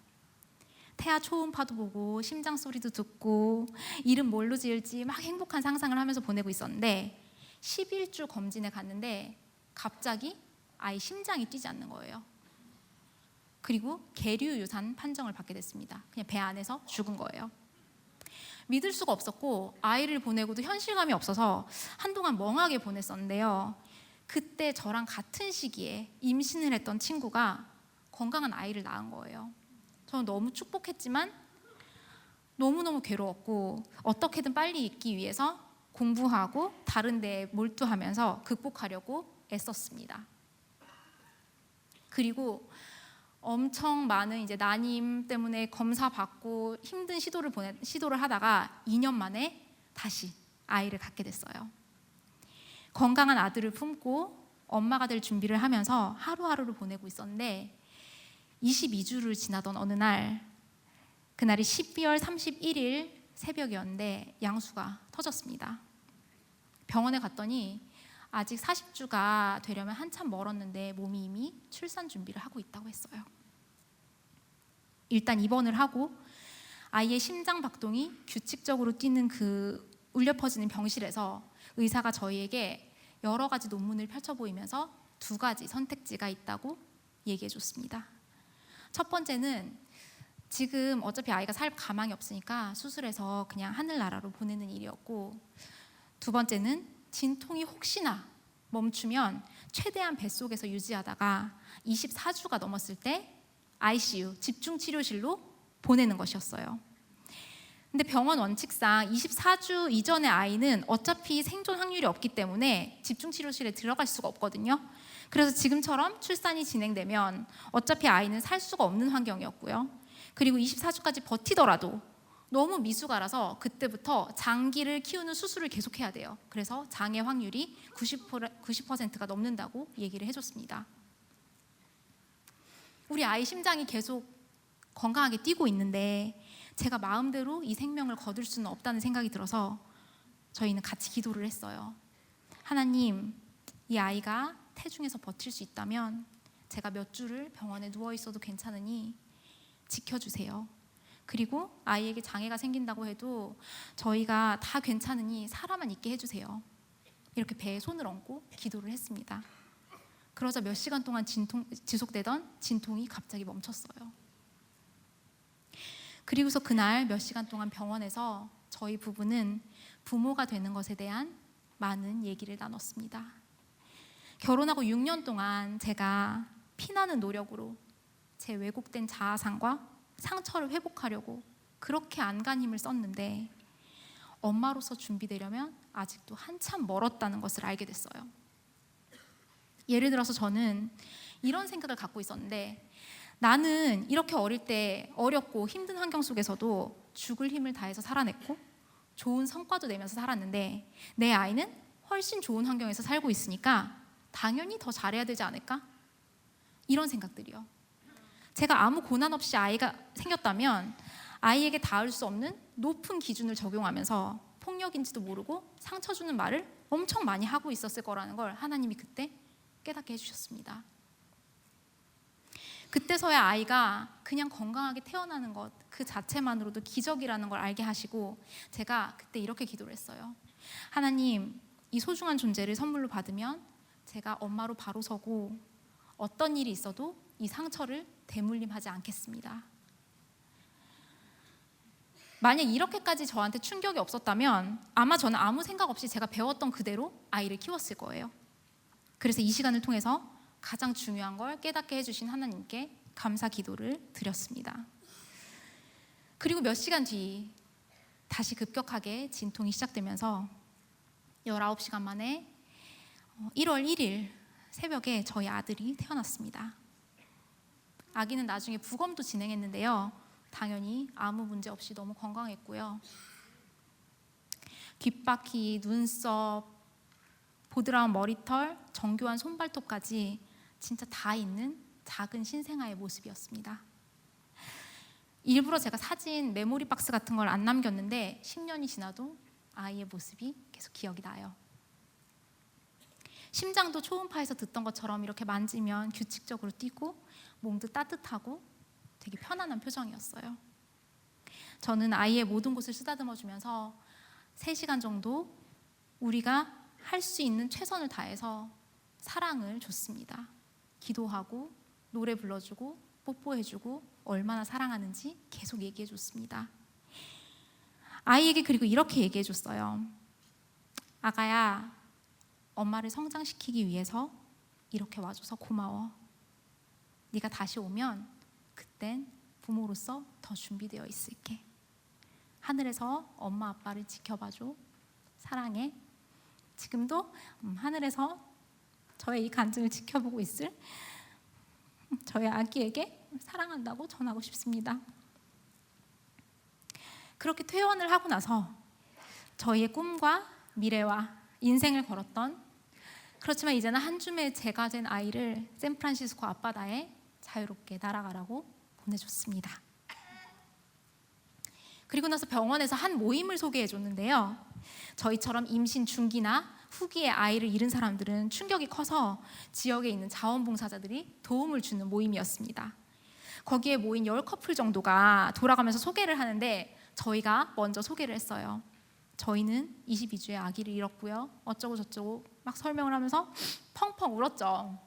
태아 초음파도 보고 심장 소리도 듣고 이름 뭘로 지을지 막 행복한 상상을 하면서 보내고 있었는데 11주 검진에 갔는데 갑자기 아이 심장이 뛰지 않는 거예요. 그리고 계류 유산 판정을 받게 됐습니다. 그냥 배 안에서 죽은 거예요. 믿을 수가 없었고 아이를 보내고도 현실감이 없어서 한동안 멍하게 보냈었는데요. 그때 저랑 같은 시기에 임신을 했던 친구가 건강한 아이를 낳은 거예요. 저는 너무 축복했지만 너무너무 괴로웠고 어떻게든 빨리 있기 위해서 공부하고 다른 데에 몰두하면서 극복하려고 애썼습니다. 그리고 엄청 많은 이제 난임 때문에 검사 받고 힘든 시도를 하다가 2년 만에 다시 아이를 갖게 됐어요. 건강한 아들을 품고 엄마가 될 준비를 하면서 하루하루를 보내고 있었는데 22주를 지나던 어느 날, 그날이 12월 31일 새벽이었는데 양수가 터졌습니다. 병원에 갔더니 아직 40주가 되려면 한참 멀었는데 몸이 이미 출산 준비를 하고 있다고 했어요. 일단 입원을 하고 아이의 심장 박동이 규칙적으로 뛰는 그 울려 퍼지는 병실에서 의사가 저희에게 여러 가지 논문을 펼쳐 보이면서 2가지 선택지가 있다고 얘기해 줬습니다. 첫 번째는 지금 어차피 아이가 살 가망이 없으니까 수술해서 그냥 하늘나라로 보내는 일이었고, 2번째는 진통이 혹시나 멈추면 최대한 뱃속에서 유지하다가 24주가 넘었을 때 ICU, 집중치료실로 보내는 것이었어요. 근데 병원 원칙상 24주 이전의 아이는 어차피 생존 확률이 없기 때문에 집중치료실에 들어갈 수가 없거든요. 그래서 지금처럼 출산이 진행되면 어차피 아이는 살 수가 없는 환경이었고요. 그리고 24주까지 버티더라도 너무 미숙아라서 그때부터 장기를 키우는 수술을 계속해야 돼요. 그래서 장애 확률이 90%가 넘는다고 얘기를 해줬습니다. 우리 아이 심장이 계속 건강하게 뛰고 있는데 제가 마음대로 이 생명을 거둘 수는 없다는 생각이 들어서 저희는 같이 기도를 했어요. 하나님, 이 아이가 태중에서 버틸 수 있다면 제가 몇 주를 병원에 누워 있어도 괜찮으니 지켜주세요. 그리고 아이에게 장애가 생긴다고 해도 저희가 다 괜찮으니 살아만 있게 해주세요. 이렇게 배에 손을 얹고 기도를 했습니다. 그러자 몇 시간 동안 지속되던 진통이 갑자기 멈췄어요. 그리고서 그날 몇 시간 동안 병원에서 저희 부부는 부모가 되는 것에 대한 많은 얘기를 나눴습니다. 결혼하고 6년 동안 제가 피나는 노력으로 제 왜곡된 자아상과 상처를 회복하려고 그렇게 안간힘을 썼는데 엄마로서 준비되려면 아직도 한참 멀었다는 것을 알게 됐어요. 예를 들어서 저는 이런 생각을 갖고 있었는데, 나는 이렇게 어릴 때 어렵고 힘든 환경 속에서도 죽을 힘을 다해서 살아냈고 좋은 성과도 내면서 살았는데 내 아이는 훨씬 좋은 환경에서 살고 있으니까 당연히 더 잘해야 되지 않을까? 이런 생각들이요. 제가 아무 고난 없이 아이가 생겼다면 아이에게 닿을 수 없는 높은 기준을 적용하면서 폭력인지도 모르고 상처 주는 말을 엄청 많이 하고 있었을 거라는 걸 하나님이 그때 깨닫게 해주셨습니다. 그때서야 아이가 그냥 건강하게 태어나는 것 그 자체만으로도 기적이라는 걸 알게 하시고, 제가 그때 이렇게 기도를 했어요. 하나님, 이 소중한 존재를 선물로 받으면 제가 엄마로 바로 서고 어떤 일이 있어도 이 상처를 대물림하지 않겠습니다. 만약 이렇게까지 저한테 충격이 없었다면 아마 저는 아무 생각 없이 제가 배웠던 그대로 아이를 키웠을 거예요. 그래서 이 시간을 통해서 가장 중요한 걸 깨닫게 해주신 하나님께 감사 기도를 드렸습니다. 그리고 몇 시간 뒤 다시 급격하게 진통이 시작되면서 19시간 만에 1월 1일 새벽에 저희 아들이 태어났습니다. 아기는 나중에 부검도 진행했는데요. 당연히 아무 문제 없이 너무 건강했고요. 귓바퀴, 눈썹, 보드라운 머리털, 정교한 손발톱까지 진짜 다 있는 작은 신생아의 모습이었습니다. 일부러 제가 사진 메모리 박스 같은 걸 안 남겼는데 10년이 지나도 아이의 모습이 계속 기억이 나요. 심장도 초음파에서 듣던 것처럼 이렇게 만지면 규칙적으로 뛰고 몸도 따뜻하고 되게 편안한 표정이었어요. 저는 아이의 모든 곳을 쓰다듬어주면서 3시간 정도 우리가 할 수 있는 최선을 다해서 사랑을 줬습니다. 기도하고 노래 불러주고 뽀뽀해주고 얼마나 사랑하는지 계속 얘기해줬습니다. 아이에게 그리고 이렇게 얘기해줬어요. 아가야, 엄마를 성장시키기 위해서 이렇게 와줘서 고마워. 네가 다시 오면 그땐 부모로서 더 준비되어 있을게. 하늘에서 엄마 아빠를 지켜봐줘. 사랑해. 지금도 하늘에서 저의 이 간증을 지켜보고 있을 저의 아기에게 사랑한다고 전하고 싶습니다. 그렇게 퇴원을 하고 나서 저희의 꿈과 미래와 인생을 걸었던, 그렇지만 이제는 한 줌의 제가 된 아이를 샌프란시스코 앞바다에 자유롭게 날아가라고 보내줬습니다. 그리고 나서 병원에서 한 모임을 소개해 줬는데요. 저희처럼 임신 중기나 후기에 아이를 잃은 사람들은 충격이 커서 지역에 있는 자원봉사자들이 도움을 주는 모임이었습니다. 거기에 모인 10커플 정도가 돌아가면서 소개를 하는데 저희가 먼저 소개를 했어요. 저희는 22주에 아기를 잃었고요. 어쩌고 저쩌고 막 설명을 하면서 펑펑 울었죠.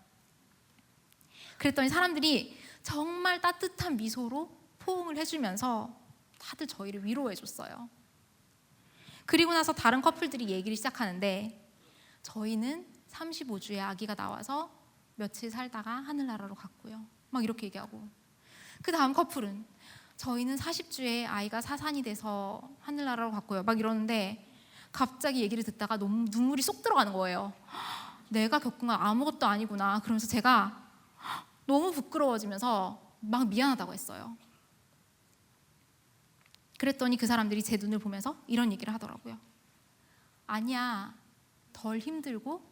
그랬더니 사람들이 정말 따뜻한 미소로 포옹을 해주면서 다들 저희를 위로해줬어요. 그리고 나서 다른 커플들이 얘기를 시작하는데 저희는 35주에 아기가 나와서 며칠 살다가 하늘나라로 갔고요. 막 이렇게 얘기하고, 그 다음 커플은 저희는 40주에 아이가 사산이 돼서 하늘나라로 갔고요. 막 이러는데 갑자기 얘기를 듣다가 너무 눈물이 쏙 들어가는 거예요. 내가 겪은 건 아무것도 아니구나. 그러면서 제가 너무 부끄러워지면서 막 미안하다고 했어요. 그랬더니 그 사람들이 제 눈을 보면서 이런 얘기를 하더라고요. 아니야, 덜 힘들고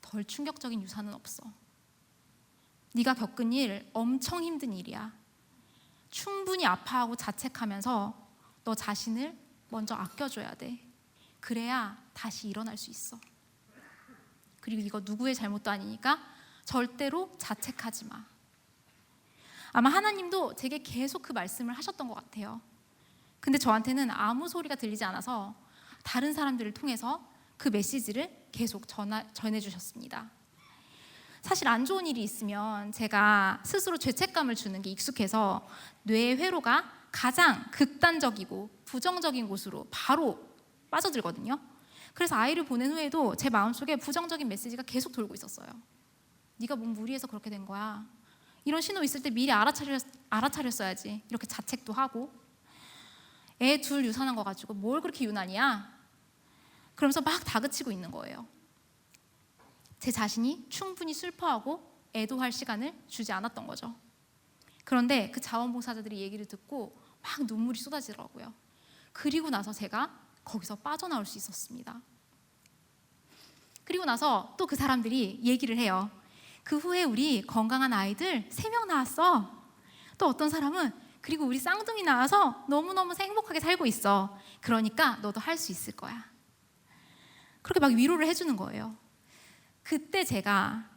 덜 충격적인 유산은 없어. 네가 겪은 일 엄청 힘든 일이야. 충분히 아파하고 자책하면서 너 자신을 먼저 아껴줘야 돼. 그래야 다시 일어날 수 있어. 그리고 이거 누구의 잘못도 아니니까 절대로 자책하지 마. 아마 하나님도 제게 계속 그 말씀을 하셨던 것 같아요. 근데 저한테는 아무 소리가 들리지 않아서 다른 사람들을 통해서 그 메시지를 계속 전해주셨습니다. 사실 안 좋은 일이 있으면 제가 스스로 죄책감을 주는 게 익숙해서 뇌의 회로가 가장 극단적이고 부정적인 곳으로 바로 빠져들거든요. 그래서 아이를 보낸 후에도 제 마음속에 부정적인 메시지가 계속 돌고 있었어요. 네가 몸 무리해서 그렇게 된 거야. 이런 신호 있을 때 미리 알아차렸어야지. 이렇게 자책도 하고, 애 둘 유산한 거 가지고 뭘 그렇게 유난이야? 그러면서 막 다그치고 있는 거예요. 제 자신이 충분히 슬퍼하고 애도할 시간을 주지 않았던 거죠. 그런데 그 자원봉사자들이 얘기를 듣고 막 눈물이 쏟아지더라고요. 그리고 나서 제가 거기서 빠져나올 수 있었습니다. 그리고 나서 또 그 사람들이 얘기를 해요. 그 후에 우리 건강한 아이들 3명 낳았어. 또 어떤 사람은 그리고 우리 쌍둥이 낳아서 너무너무 행복하게 살고 있어. 그러니까 너도 할 수 있을 거야. 그렇게 막 위로를 해주는 거예요. 그때 제가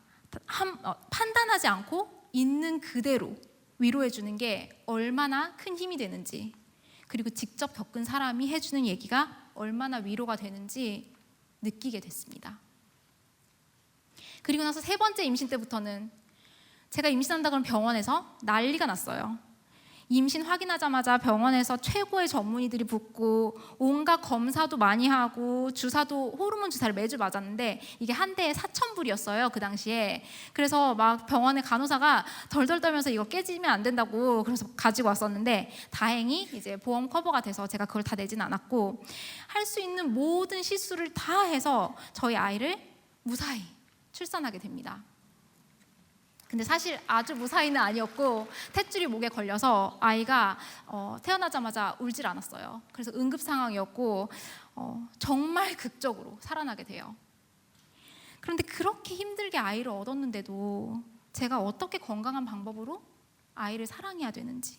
판단하지 않고 있는 그대로 위로해주는 게 얼마나 큰 힘이 되는지, 그리고 직접 겪은 사람이 해주는 얘기가 얼마나 위로가 되는지 느끼게 됐습니다. 그리고 나서 3번째 임신 때부터는 제가 임신한다 그러면 병원에서 난리가 났어요. 임신 확인하자마자 병원에서 최고의 전문의들이 붙고 온갖 검사도 많이 하고 주사도 호르몬 주사를 매주 맞았는데 이게 한 대에 4,000불이었어요 그 당시에. 그래서 막 병원에 간호사가 덜덜 떨면서 이거 깨지면 안 된다고 그래서 가지고 왔었는데 다행히 이제 보험 커버가 돼서 제가 그걸 다 내진 않았고, 할 수 있는 모든 시술을 다 해서 저희 아이를 무사히 출산하게 됩니다. 근데 사실 아주 무사히는 아니었고 탯줄이 목에 걸려서 아이가 태어나자마자 울질 않았어요. 그래서 응급 상황이었고 정말 극적으로 살아나게 돼요. 그런데 그렇게 힘들게 아이를 얻었는데도 제가 어떻게 건강한 방법으로 아이를 사랑해야 되는지,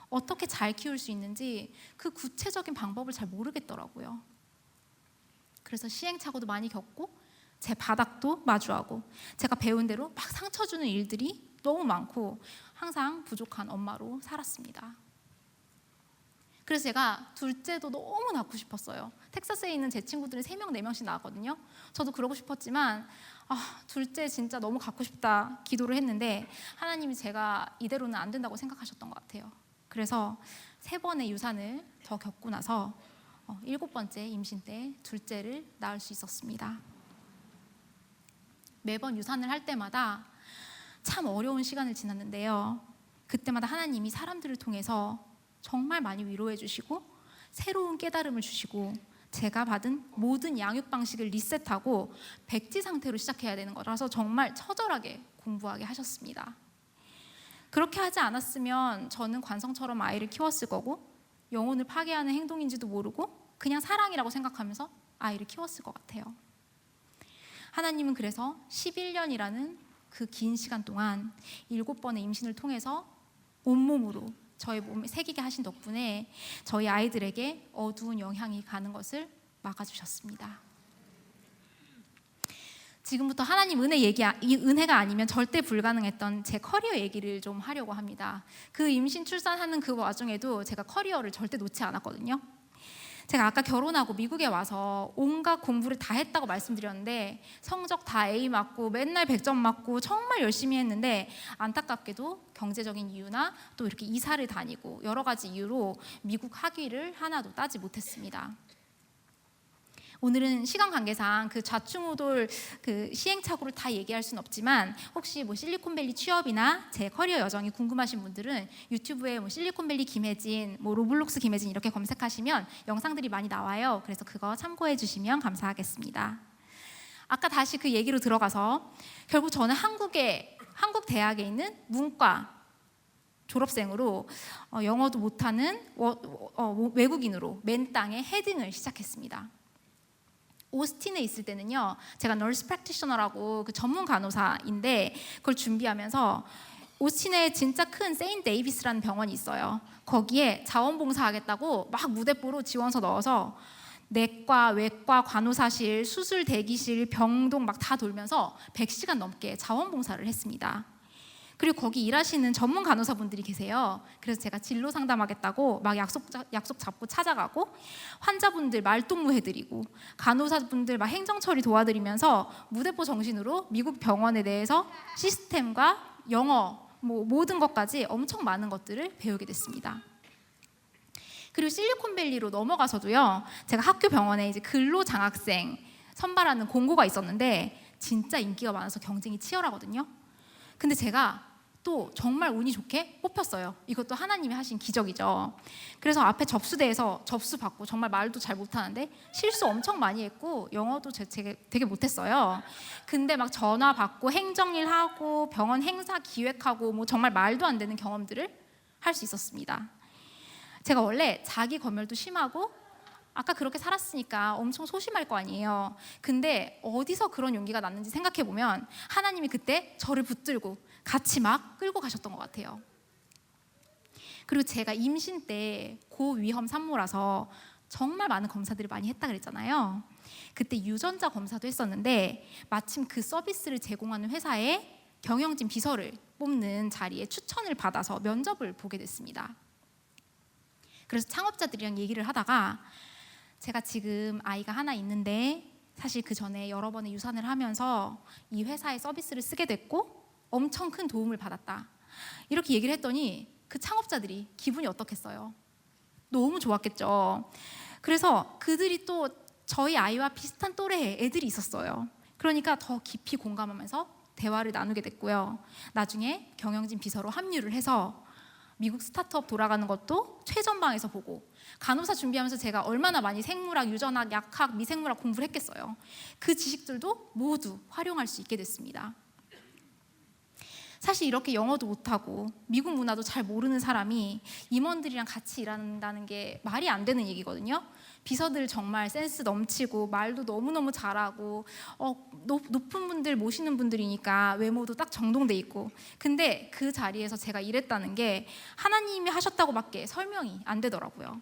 어떻게 잘 키울 수 있는지 그 구체적인 방법을 잘 모르겠더라고요. 그래서 시행착오도 많이 겪고 제 바닥도 마주하고 제가 배운 대로 막 상처 주는 일들이 너무 많고 항상 부족한 엄마로 살았습니다. 그래서 제가 둘째도 너무 낳고 싶었어요. 텍사스에 있는 제 친구들은 3명, 4명씩 낳았거든요. 저도 그러고 싶었지만 둘째 진짜 너무 갖고 싶다 기도를 했는데 하나님이 제가 이대로는 안 된다고 생각하셨던 것 같아요. 그래서 3번의 유산을 더 겪고 나서 7번째 임신 때 둘째를 낳을 수 있었습니다. 매번 유산을 할 때마다 참 어려운 시간을 지났는데요. 그때마다 하나님이 사람들을 통해서 정말 많이 위로해 주시고 새로운 깨달음을 주시고 제가 받은 모든 양육 방식을 리셋하고 백지 상태로 시작해야 되는 거라서 정말 처절하게 공부하게 하셨습니다. 그렇게 하지 않았으면 저는 관성처럼 아이를 키웠을 거고 영혼을 파괴하는 행동인지도 모르고 그냥 사랑이라고 생각하면서 아이를 키웠을 것 같아요. 하나님은 그래서 11년이라는 그 긴 시간 동안 7번의 임신을 통해서 온몸으로 저의 몸에 새기게 하신 덕분에 저희 아이들에게 어두운 영향이 가는 것을 막아주셨습니다. 지금부터 하나님 이 은혜가 아니면 절대 불가능했던 제 커리어 얘기를 좀 하려고 합니다. 그 임신 출산하는 그 와중에도 제가 커리어를 절대 놓지 않았거든요. 제가 아까 결혼하고 미국에 와서 온갖 공부를 다 했다고 말씀드렸는데 성적 다 A 맞고 맨날 100점 맞고 정말 열심히 했는데 안타깝게도 경제적인 이유나 또 이렇게 이사를 다니고 여러 가지 이유로 미국 학위를 하나도 따지 못했습니다. 오늘은 시간 관계상 그 좌충우돌 그 시행착오를 다 얘기할 수는 없지만 혹시 실리콘밸리 취업이나 제 커리어 여정이 궁금하신 분들은 유튜브에 실리콘밸리 김혜진, 로블록스 김혜진 이렇게 검색하시면 영상들이 많이 나와요. 그래서 그거 참고해 주시면 감사하겠습니다. 아까 다시 그 얘기로 들어가서 결국 저는 한국 대학에 있는 문과 졸업생으로 영어도 못하는 외국인으로 맨 땅에 헤딩을 시작했습니다. 오스틴에 있을 때는요, 제가 널스 프랙티셔너라고 그 전문 간호사인데 그걸 준비하면서 오스틴에 진짜 큰 세인트 데이비스라는 병원이 있어요. 거기에 자원봉사하겠다고 막 무대뽀로 지원서 넣어서 내과, 외과, 간호사실, 수술 대기실, 병동 막 다 돌면서 100시간 넘게 자원봉사를 했습니다. 그리고 거기 일하시는 전문 간호사분들이 계세요. 그래서 제가 진로 상담하겠다고 막 약속 잡고 찾아가고 환자분들 말동무 해드리고 간호사분들 막 행정처리 도와드리면서 무대포 정신으로 미국 병원에 대해서 시스템과 영어 모든 것까지 엄청 많은 것들을 배우게 됐습니다. 그리고 실리콘밸리로 넘어가서도요, 제가 학교 병원에 이제 근로장학생 선발하는 공고가 있었는데 진짜 인기가 많아서 경쟁이 치열하거든요. 근데 제가 또 정말 운이 좋게 뽑혔어요. 이것도 하나님이 하신 기적이죠. 그래서 앞에 접수대에서 접수받고 정말 말도 잘 못하는데 실수 엄청 많이 했고 영어도 되게 못했어요. 근데 막 전화 받고 행정일 하고 병원 행사 기획하고 정말 말도 안 되는 경험들을 할 수 있었습니다. 제가 원래 자기 검열도 심하고 아까 그렇게 살았으니까 엄청 소심할 거 아니에요. 근데 어디서 그런 용기가 났는지 생각해보면 하나님이 그때 저를 붙들고 같이 막 끌고 가셨던 것 같아요. 그리고 제가 임신 때 고위험 산모라서 정말 많은 검사들을 많이 했다 그랬잖아요. 그때 유전자 검사도 했었는데 마침 그 서비스를 제공하는 회사에 경영진 비서를 뽑는 자리에 추천을 받아서 면접을 보게 됐습니다. 그래서 창업자들이랑 얘기를 하다가 제가 지금 아이가 하나 있는데 사실 그 전에 여러 번의 유산을 하면서 이 회사의 서비스를 쓰게 됐고 엄청 큰 도움을 받았다. 이렇게 얘기를 했더니 그 창업자들이 기분이 어떻겠어요? 너무 좋았겠죠. 그래서 그들이 또 저희 아이와 비슷한 또래의 애들이 있었어요. 그러니까 더 깊이 공감하면서 대화를 나누게 됐고요. 나중에 경영진 비서로 합류를 해서 미국 스타트업 돌아가는 것도 최전방에서 보고 간호사 준비하면서 제가 얼마나 많이 생물학, 유전학, 약학, 미생물학 공부를 했겠어요. 그 지식들도 모두 활용할 수 있게 됐습니다. 사실 이렇게 영어도 못하고 미국 문화도 잘 모르는 사람이 임원들이랑 같이 일한다는 게 말이 안 되는 얘기거든요. 비서들 정말 센스 넘치고 말도 너무너무 잘하고 높은 분들 모시는 분들이니까 외모도 딱 정돈돼 있고, 근데 그 자리에서 제가 일했다는 게 하나님이 하셨다고밖에 설명이 안 되더라고요.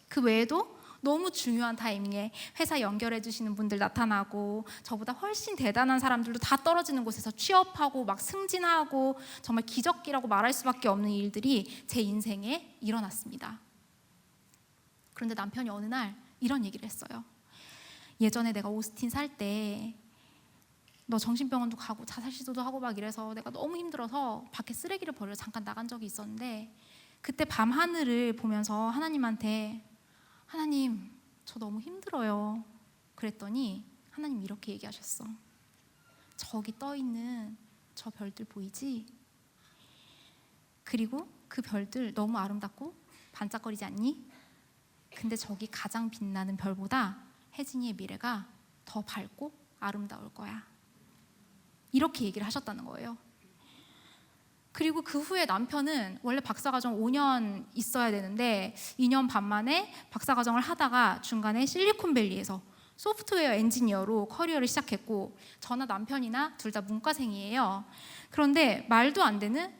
그 외에도 너무 중요한 타이밍에 회사 연결해 주시는 분들 나타나고, 저보다 훨씬 대단한 사람들도 다 떨어지는 곳에서 취업하고 막 승진하고, 정말 기적기라고 말할 수밖에 없는 일들이 제 인생에 일어났습니다. 그런데 남편이 어느 날 이런 얘기를 했어요. 예전에 내가 오스틴 살 때 너 정신병원도 가고 자살 시도도 하고 막 이래서 내가 너무 힘들어서 밖에 쓰레기를 버리러 잠깐 나간 적이 있었는데, 그때 밤 하늘을 보면서 하나님한테 하나님, 저 너무 힘들어요. 그랬더니 하나님 이렇게 얘기하셨어. 저기 떠 있는 저 별들 보이지? 그리고 그 별들 너무 아름답고 반짝거리지 않니? 근데 저기 가장 빛나는 별보다 혜진이의 미래가 더 밝고 아름다울 거야. 이렇게 얘기를 하셨다는 거예요. 그리고 그 후에 남편은 원래 박사과정 5년 있어야 되는데 2년 반 만에 박사과정을 하다가 중간에 실리콘밸리에서 소프트웨어 엔지니어로 커리어를 시작했고, 저나 남편이나 둘 다 문과생이에요. 그런데 말도 안 되는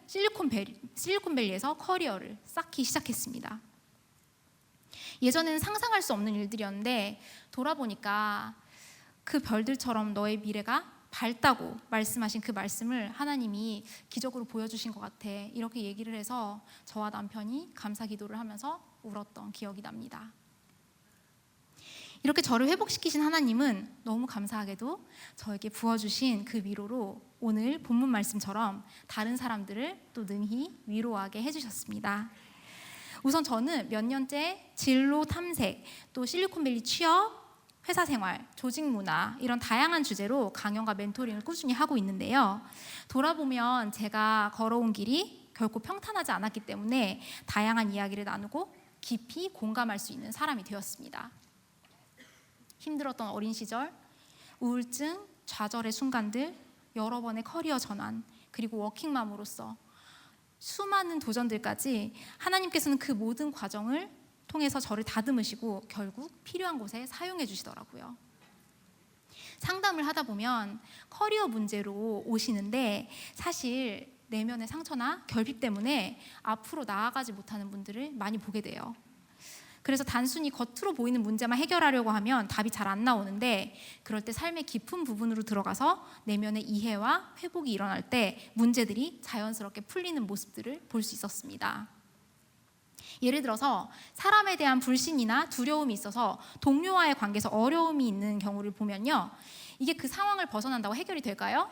실리콘밸리에서 커리어를 쌓기 시작했습니다. 예전에는 상상할 수 없는 일들이었는데 돌아보니까 그 별들처럼 너의 미래가 밝다고 말씀하신 그 말씀을 하나님이 기적으로 보여주신 것 같아, 이렇게 얘기를 해서 저와 남편이 감사 기도를 하면서 울었던 기억이 납니다. 이렇게 저를 회복시키신 하나님은 너무 감사하게도 저에게 부어주신 그 위로로 오늘 본문 말씀처럼 다른 사람들을 또 능히 위로하게 해주셨습니다. 우선 저는 몇 년째 진로 탐색, 또 실리콘밸리 취업, 회사 생활, 조직 문화, 이런 다양한 주제로 강연과 멘토링을 꾸준히 하고 있는데요. 돌아보면 제가 걸어온 길이 결코 평탄하지 않았기 때문에 다양한 이야기를 나누고 깊이 공감할 수 있는 사람이 되었습니다. 힘들었던 어린 시절, 우울증, 좌절의 순간들, 여러 번의 커리어 전환, 그리고 워킹맘으로서 수많은 도전들까지 하나님께서는 그 모든 과정을 통해서 저를 다듬으시고 결국 필요한 곳에 사용해 주시더라고요. 상담을 하다 보면 커리어 문제로 오시는데 사실 내면의 상처나 결핍 때문에 앞으로 나아가지 못하는 분들을 많이 보게 돼요. 그래서 단순히 겉으로 보이는 문제만 해결하려고 하면 답이 잘 안 나오는데, 그럴 때 삶의 깊은 부분으로 들어가서 내면의 이해와 회복이 일어날 때 문제들이 자연스럽게 풀리는 모습들을 볼 수 있었습니다. 예를 들어서 사람에 대한 불신이나 두려움이 있어서 동료와의 관계에서 어려움이 있는 경우를 보면요, 이게 그 상황을 벗어난다고 해결이 될까요?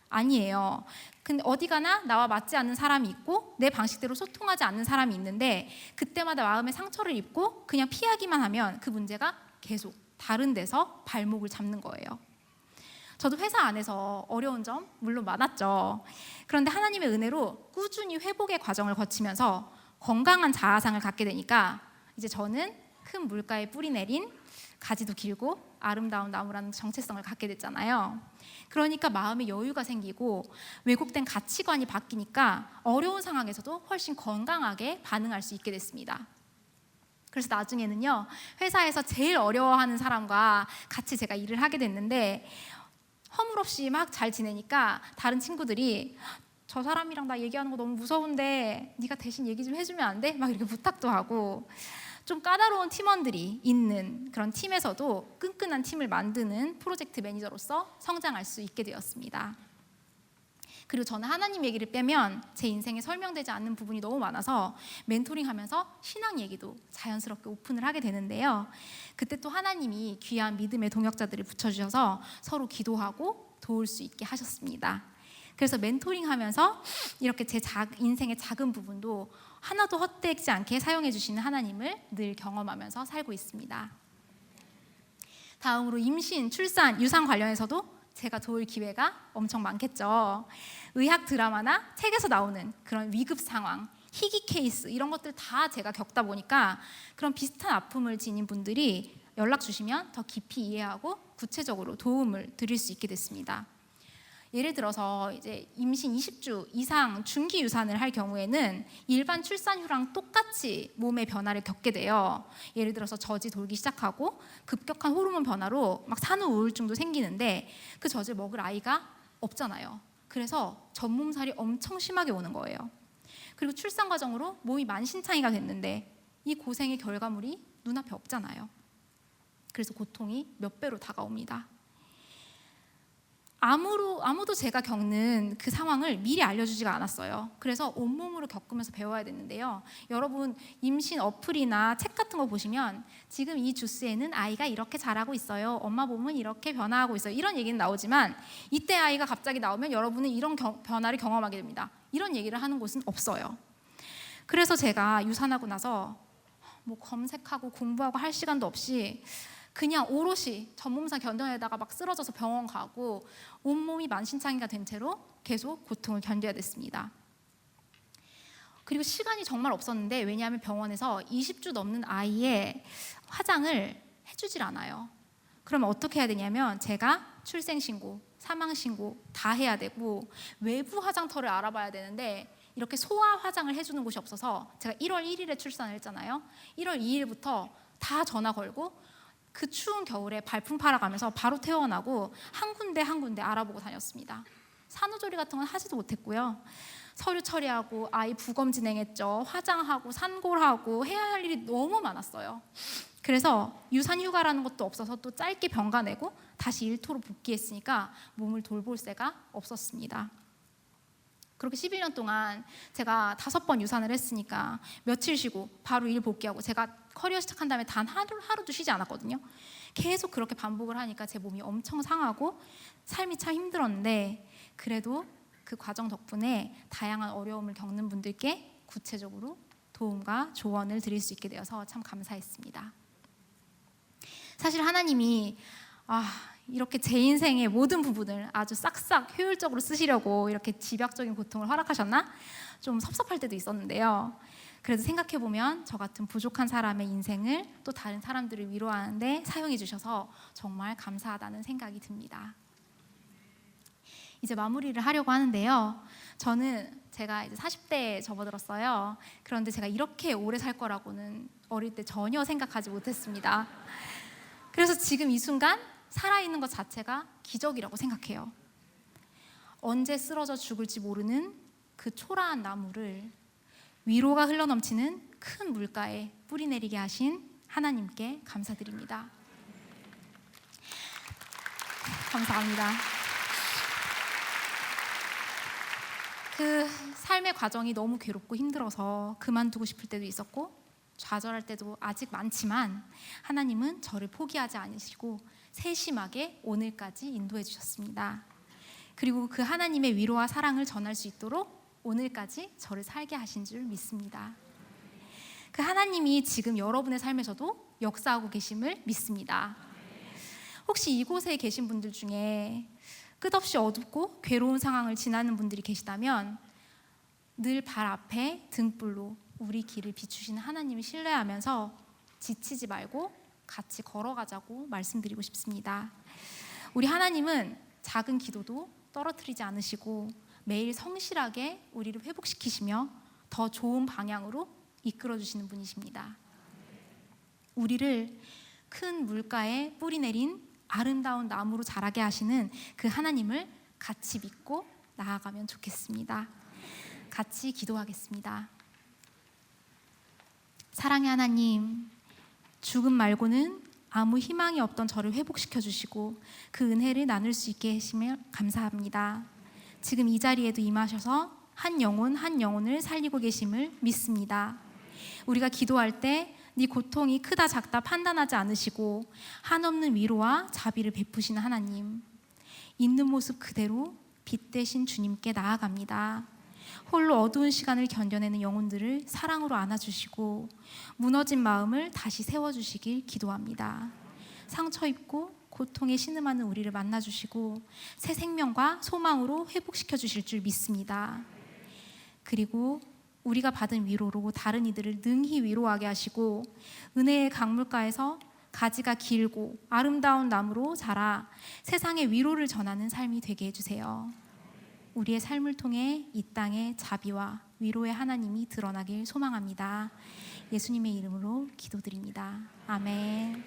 아니에요. 근데 어디 가나 나와 맞지 않는 사람이 있고 내 방식대로 소통하지 않는 사람이 있는데, 그때마다 마음의 상처를 입고 그냥 피하기만 하면 그 문제가 계속 다른 데서 발목을 잡는 거예요. 저도 회사 안에서 어려운 점 물론 많았죠. 그런데 하나님의 은혜로 꾸준히 회복의 과정을 거치면서 건강한 자아상을 갖게 되니까 이제 저는 큰 물가에 뿌리 내린 가지도 길고 아름다운 나무라는 정체성을 갖게 됐잖아요. 그러니까 마음의 여유가 생기고 왜곡된 가치관이 바뀌니까 어려운 상황에서도 훨씬 건강하게 반응할 수 있게 됐습니다. 그래서 나중에는요, 회사에서 제일 어려워하는 사람과 같이 제가 일을 하게 됐는데, 허물없이 막 잘 지내니까 다른 친구들이 저 사람이랑 나 얘기하는 거 너무 무서운데 네가 대신 얘기 좀 해주면 안 돼? 막 이렇게 부탁도 하고, 좀 까다로운 팀원들이 있는 그런 팀에서도 끈끈한 팀을 만드는 프로젝트 매니저로서 성장할 수 있게 되었습니다. 그리고 저는 하나님 얘기를 빼면 제 인생에 설명되지 않는 부분이 너무 많아서 멘토링하면서 신앙 얘기도 자연스럽게 오픈을 하게 되는데요. 그때 또 하나님이 귀한 믿음의 동역자들을 붙여주셔서 서로 기도하고 도울 수 있게 하셨습니다. 그래서 멘토링하면서 이렇게 제 인생의 작은 부분도 하나도 헛되지 않게 사용해 주시는 하나님을 늘 경험하면서 살고 있습니다. 다음으로 임신, 출산, 유산 관련해서도 제가 도울 기회가 엄청 많겠죠. 의학 드라마나 책에서 나오는 그런 위급 상황, 희귀 케이스, 이런 것들 다 제가 겪다 보니까 그런 비슷한 아픔을 지닌 분들이 연락 주시면 더 깊이 이해하고 구체적으로 도움을 드릴 수 있게 됐습니다. 예를 들어서 이제 임신 20주 이상 중기 유산을 할 경우에는 일반 출산휴랑 똑같이 몸의 변화를 겪게 돼요. 예를 들어서 젖이 돌기 시작하고 급격한 호르몬 변화로 막 산후 우울증도 생기는데 그 젖을 먹을 아이가 없잖아요. 그래서 전몸살이 엄청 심하게 오는 거예요. 그리고 출산 과정으로 몸이 만신창이가 됐는데 이 고생의 결과물이 눈앞에 없잖아요. 그래서 고통이 몇 배로 다가옵니다. 아무도 제가 겪는 그 상황을 미리 알려주지가 않았어요. 그래서 온몸으로 겪으면서 배워야 됐는데요. 여러분 임신 어플이나 책 같은 거 보시면 지금 이 주스에는 아이가 이렇게 자라고 있어요. 엄마 몸은 이렇게 변화하고 있어요. 이런 얘기는 나오지만 이때 아이가 갑자기 나오면 여러분은 이런 변화를 경험하게 됩니다. 이런 얘기를 하는 곳은 없어요. 그래서 제가 유산하고 나서 뭐 검색하고 공부하고 할 시간도 없이 그냥 오롯이 전몸살 견뎌내다가 막 쓰러져서 병원 가고 온몸이 만신창이가 된 채로 계속 고통을 견뎌야 됐습니다. 그리고 시간이 정말 없었는데 왜냐하면 병원에서 20주 넘는 아이의 화장을 해주질 않아요. 그러면 어떻게 해야 되냐면 제가 출생신고, 사망신고 다 해야 되고 외부 화장터를 알아봐야 되는데 이렇게 소아 화장을 해주는 곳이 없어서 제가 1월 1일에 출산을 했잖아요. 1월 2일부터 다 전화 걸고 그 추운 겨울에 발품 팔아가면서 바로 퇴원하고 한 군데 알아보고 다녔습니다. 산후조리 같은 건 하지도 못했고요. 서류 처리하고 아이 부검 진행했죠. 화장하고 산골하고 해야 할 일이 너무 많았어요. 그래서 유산휴가라는 것도 없어서 또 짧게 병가 내고 다시 일터로 복귀했으니까 몸을 돌볼 새가 없었습니다. 그렇게 11년 동안 제가 5번 유산을 했으니까 며칠 쉬고 바로 일 복귀하고 제가 커리어 시작한 다음에 단 하루도 쉬지 않았거든요. 계속 그렇게 반복을 하니까 제 몸이 엄청 상하고 삶이 참 힘들었는데 그래도 그 과정 덕분에 다양한 어려움을 겪는 분들께 구체적으로 도움과 조언을 드릴 수 있게 되어서 참 감사했습니다. 사실 하나님이 이렇게 제 인생의 모든 부분을 아주 싹싹 효율적으로 쓰시려고 이렇게 집약적인 고통을 허락하셨나? 좀 섭섭할 때도 있었는데요. 그래도 생각해보면 저 같은 부족한 사람의 인생을 또 다른 사람들을 위로하는데 사용해 주셔서 정말 감사하다는 생각이 듭니다. 이제 마무리를 하려고 하는데요. 저는 제가 이제 40대에 접어들었어요. 그런데 제가 이렇게 오래 살 거라고는 어릴 때 전혀 생각하지 못했습니다. 그래서 지금 이 순간 살아있는 것 자체가 기적이라고 생각해요. 언제 쓰러져 죽을지 모르는 그 초라한 나무를 위로가 흘러넘치는 큰 물가에 뿌리내리게 하신 하나님께 감사드립니다. 감사합니다. 그 삶의 과정이 너무 괴롭고 힘들어서 그만두고 싶을 때도 있었고 좌절할 때도 아직 많지만 하나님은 저를 포기하지 않으시고 세심하게 오늘까지 인도해 주셨습니다. 그리고 그 하나님의 위로와 사랑을 전할 수 있도록 오늘까지 저를 살게 하신 줄 믿습니다. 그 하나님이 지금 여러분의 삶에서도 역사하고 계심을 믿습니다. 혹시 이곳에 계신 분들 중에 끝없이 어둡고 괴로운 상황을 지나는 분들이 계시다면 늘 발 앞에 등불로 우리 길을 비추시는 하나님을 신뢰하면서 지치지 말고 같이 걸어가자고 말씀드리고 싶습니다. 우리 하나님은 작은 기도도 떨어뜨리지 않으시고 매일 성실하게 우리를 회복시키시며 더 좋은 방향으로 이끌어주시는 분이십니다. 우리를 큰 물가에 뿌리 내린 아름다운 나무로 자라게 하시는 그 하나님을 같이 믿고 나아가면 좋겠습니다. 같이 기도하겠습니다. 사랑의 하나님, 죽음 말고는 아무 희망이 없던 저를 회복시켜 주시고 그 은혜를 나눌 수 있게 해주시며 감사합니다. 지금 이 자리에도 임하셔서 한 영혼을 살리고 계심을 믿습니다. 우리가 기도할 때 네 고통이 크다 작다 판단하지 않으시고 한없는 위로와 자비를 베푸시는 하나님, 있는 모습 그대로 빛 대신 주님께 나아갑니다. 홀로 어두운 시간을 견뎌내는 영혼들을 사랑으로 안아주시고 무너진 마음을 다시 세워주시길 기도합니다. 상처 입고 고통에 신음하는 우리를 만나주시고 새 생명과 소망으로 회복시켜 주실 줄 믿습니다. 그리고 우리가 받은 위로로 다른 이들을 능히 위로하게 하시고 은혜의 강물가에서 가지가 길고 아름다운 나무로 자라 세상에 위로를 전하는 삶이 되게 해주세요. 우리의 삶을 통해 이 땅에 자비와 위로의 하나님이 드러나길 소망합니다. 예수님의 이름으로 기도드립니다. 아멘.